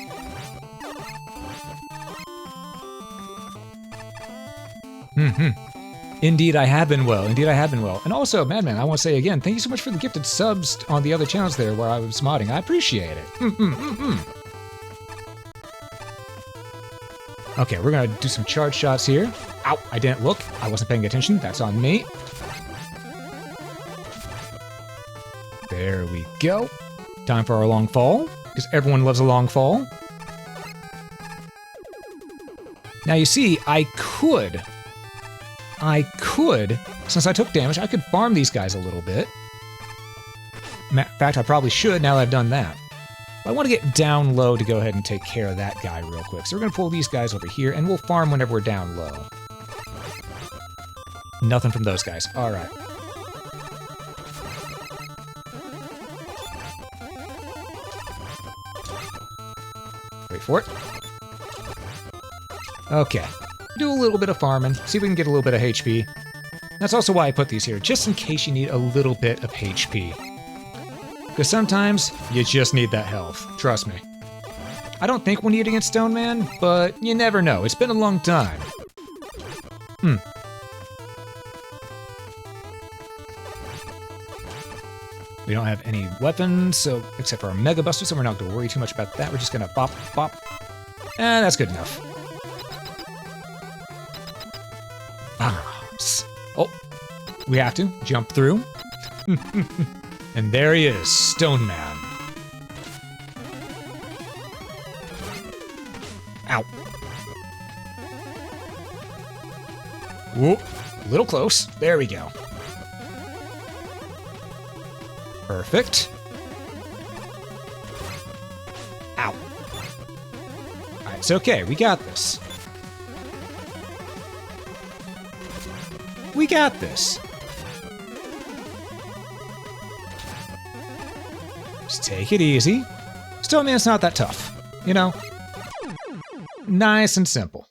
Indeed, I have been well. Indeed, I have been well. And also, Madman, I want to say again, thank you so much for the gifted subs on the other channels there where I was modding. I appreciate it. Okay, we're going to do some charge shots here. Ow, I didn't look. I wasn't paying attention. That's on me. There we go. Time for our long fall, because everyone loves a long fall. Now you see, I could, since I took damage, I could farm these guys a little bit. In fact, I probably should now that I've done that. But I want to get down low to go ahead and take care of that guy real quick. So we're going to pull these guys over here, and we'll farm whenever we're down low. Nothing from those guys. All right. Wait for it. Okay. Do a little bit of farming, see if we can get a little bit of HP. That's also why I put these here, just in case you need a little bit of HP. Because sometimes you just need that health, trust me. I don't think we'll need it against Stone Man, but you never know. It's been a long time. We don't have any weapons, so except for our Mega Buster, so we're not going to worry too much about that. We're just going to bop, bop. And that's good enough. Bombs. Oh, we have to jump through. And there he is, Stone Man. Ow. Whoop, a little close. There we go. Perfect. Ow. Alright, it's okay, we got this. We got this. Just take it easy. Still, I mean, it's not that tough. You know? Nice and simple.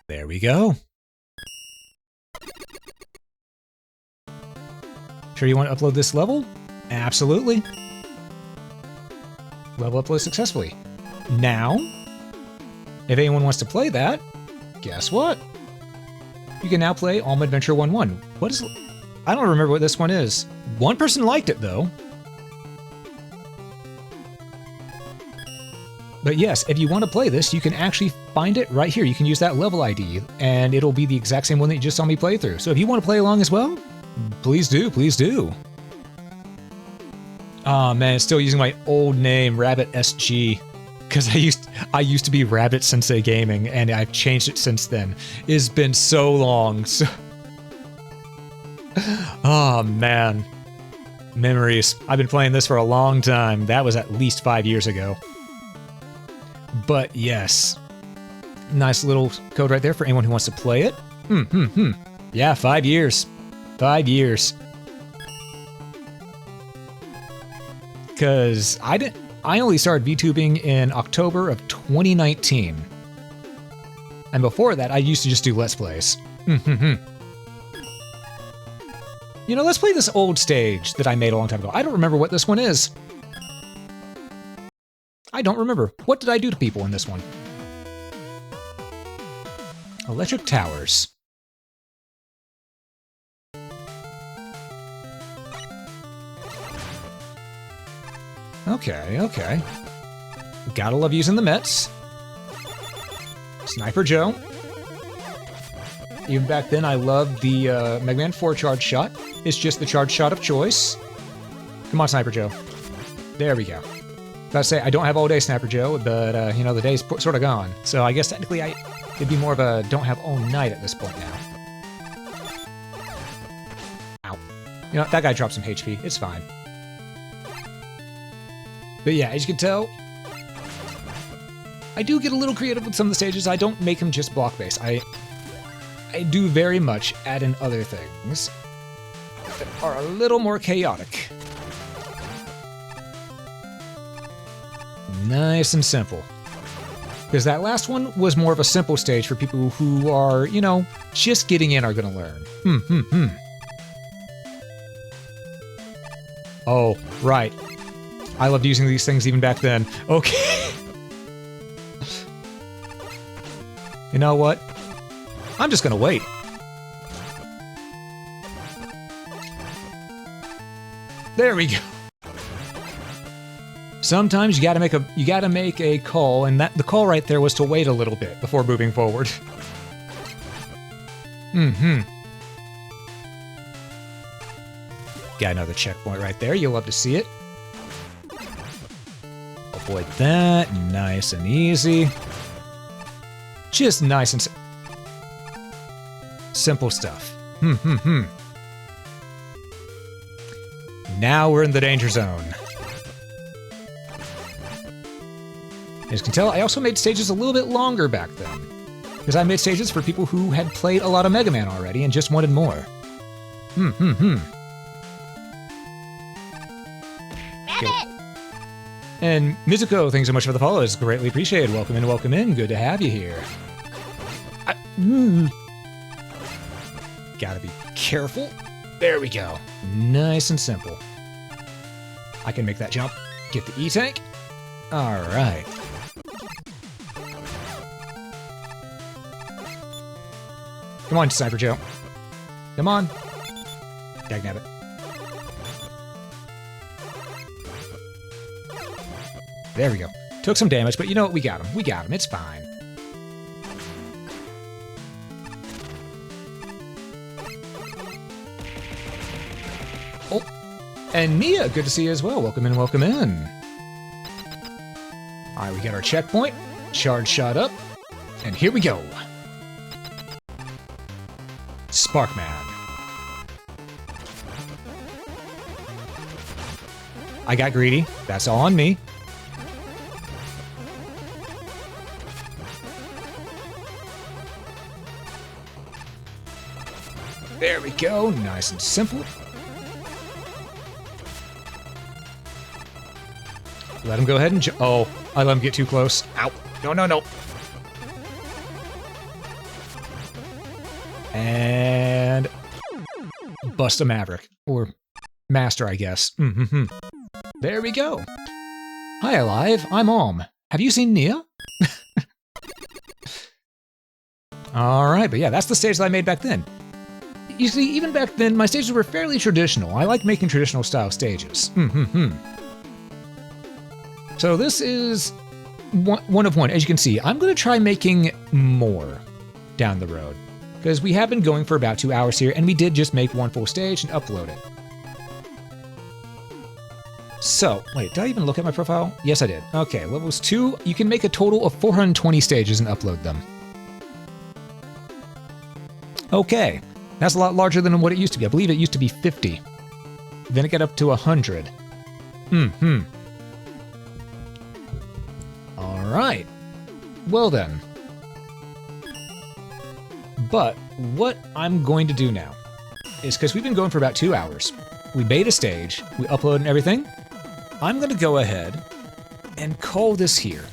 There we go. Sure you want to upload this level? Absolutely. Level upload successfully. Now, if anyone wants to play that, guess what? You can now play Alma Adventure 1-1. What is... I don't remember what this one is. One person liked it, though. But yes, if you want to play this, you can actually find it right here. You can use that level ID, and it'll be the exact same one that you just saw me play through. So if you want to play along as well, please do, please do. Oh man, still using my old name, Rabbit SG, because I used to be Rabbit Sensei Gaming, and I've changed it since then. It's been so long. So... oh man, memories. I've been playing this for a long time. That was at least 5 years ago. But yes, nice little code right there for anyone who wants to play it. Yeah, 5 years. 5 years. Because I only started VTubing in October of 2019. And before that, I used to just do Let's Plays. You know, let's play this old stage that I made a long time ago. I don't remember what this one is. I don't remember. What did I do to people in this one? Electric Towers. Okay, okay. Gotta love using the Mets. Sniper Joe. Even back then, I loved the Mega Man 4 charge shot. It's just the charge shot of choice. Come on, Sniper Joe. There we go. About to say, I don't have all day Sniper Joe, but, you know, the day's sort of gone. So I guess technically it'd be more of a don't have all night at this point now. Ow. You know, that guy dropped some HP. It's fine. But yeah, as you can tell, I do get a little creative with some of the stages. I don't make them just block-based. I do very much add in other things that are a little more chaotic. Nice and simple. Because that last one was more of a simple stage for people who are, you know, just getting in are gonna learn. Oh, right. I loved using these things even back then. Okay. You know what? I'm just gonna wait. There we go. Sometimes you gotta make a call, and the call right there was to wait a little bit before moving forward. Got another checkpoint right there. You'll love to see it. Avoid that. Nice and easy. Just nice and simple stuff. Now we're in the danger zone. As you can tell, I also made stages a little bit longer back then. Because I made stages for people who had played a lot of Mega Man already and just wanted more. And Mizuko, thanks so much for the follow. It's greatly appreciated. Welcome in, welcome in. Good to have you here. Gotta be careful. There we go. Nice and simple. I can make that jump. Get the E-tank. All right. Come on, Sniper Joe. Come on. Dagnabbit. There we go. Took some damage, but you know what? We got him. We got him. It's fine. Oh, and Mia, good to see you as well. Welcome in, welcome in. All right, we got our checkpoint. Charge shot up. And here we go. Sparkman. I got greedy. That's all on me. There we go, nice and simple. Let him go ahead and oh, I let him get too close. Ow. No, no, no. And bust a Maverick. Or Master, I guess. There we go. Hi, Alive. I'm Alm. Have you seen Nia? Alright, but yeah, that's the stage that I made back then. You see, even back then, my stages were fairly traditional. I like making traditional style stages. So this is one of one. As you can see, I'm going to try making more down the road. Because we have been going for about 2 hours here, and we did just make one full stage and upload it. So, wait, did I even look at my profile? Yes, I did. Okay, levels 2, you can make a total of 420 stages and upload them. Okay, that's a lot larger than what it used to be. I believe it used to be 50. Then it got up to 100. Alright. Well then. But what I'm going to do now is, because we've been going for about 2 hours, we made a stage, we uploaded and everything, I'm going to go ahead and call this here.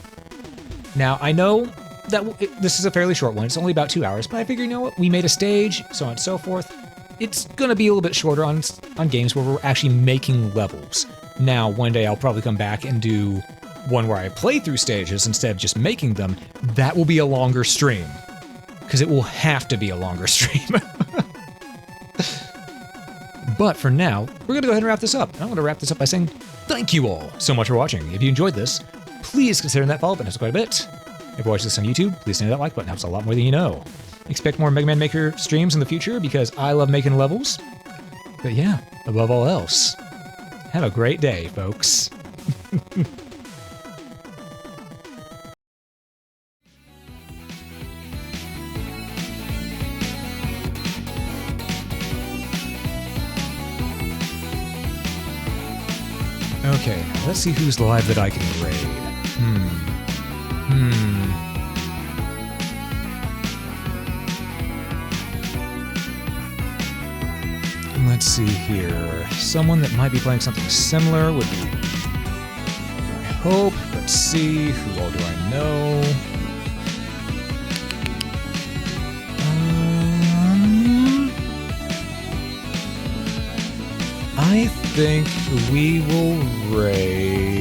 Now, I know that this is a fairly short one, it's only about 2 hours, but I figure, you know what, we made a stage, so on and so forth. It's going to be a little bit shorter on games where we're actually making levels. Now, one day I'll probably come back and do one where I play through stages instead of just making them. That will be a longer stream. Because it will have to be a longer stream. But for now, we're going to go ahead and wrap this up. I'm going to wrap this up by saying thank you all so much for watching. If you enjoyed this, please consider that follow button. It helps quite a bit. If you're watching this on YouTube, please send that like button. It helps a lot more than you know. Expect more Mega Man Maker streams in the future because I love making levels. But yeah, above all else, have a great day, folks. Okay, let's see who's live that I can raid. Let's see here. Someone that might be playing something similar would be... I hope. Let's see. Who all do I know? I think we will raid...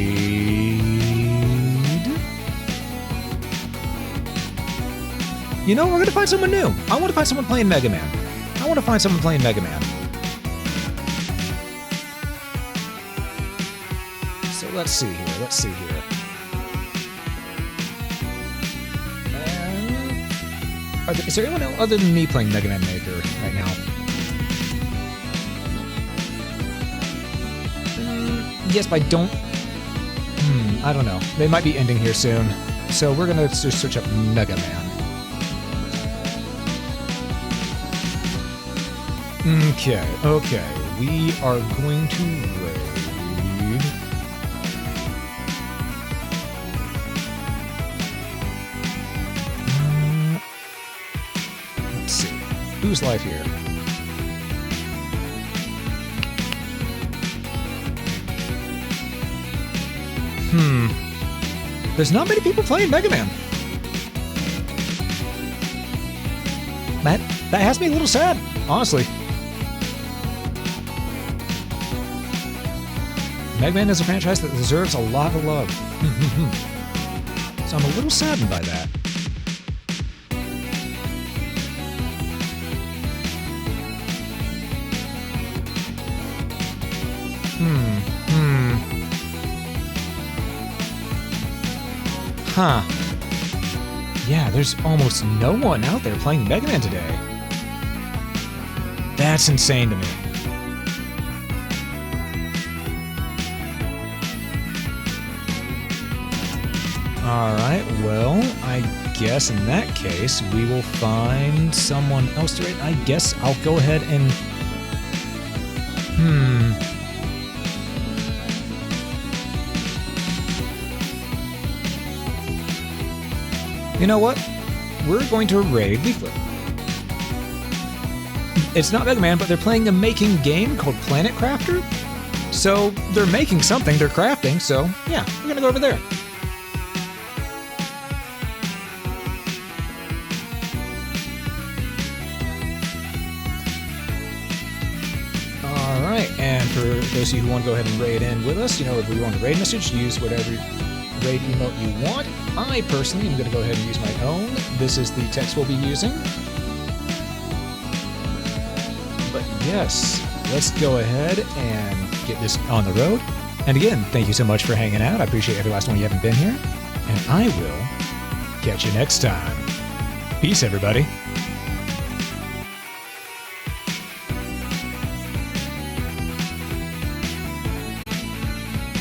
You know, we're gonna find someone new. I want to find someone playing Mega Man. I want to find someone playing Mega Man. So let's see here, let's see here. Is there anyone else other than me playing Mega Man Maker right now? Yes, but I don't... I don't know. They might be ending here soon. So we're gonna just search up Mega Man. Okay, we are going to raid... let's see. Who's live here? There's not many people playing Mega Man. That has me a little sad, honestly. Mega Man is a franchise that deserves a lot of love. So I'm a little saddened by that. Huh. Yeah, there's almost no one out there playing Mega Man today. That's insane to me. Alright, well, I guess in that case, we will find someone else to raid. I guess I'll go ahead and... You know what? We're going to raid Leaflet. It's not Mega Man, but they're playing a making game called Planet Crafter. So they're making something, they're crafting, so yeah, we're gonna go over there. Alright, and for those of you who want to go ahead and raid in with us, if we want a raid message, use whatever raid emote you want. I personally am going to go ahead and use my own. This is the text we'll be using. But yes, let's go ahead and get this on the road. And again, thank you so much for hanging out. I appreciate every last one of you haven't been here. And I will catch you next time. Peace, everybody.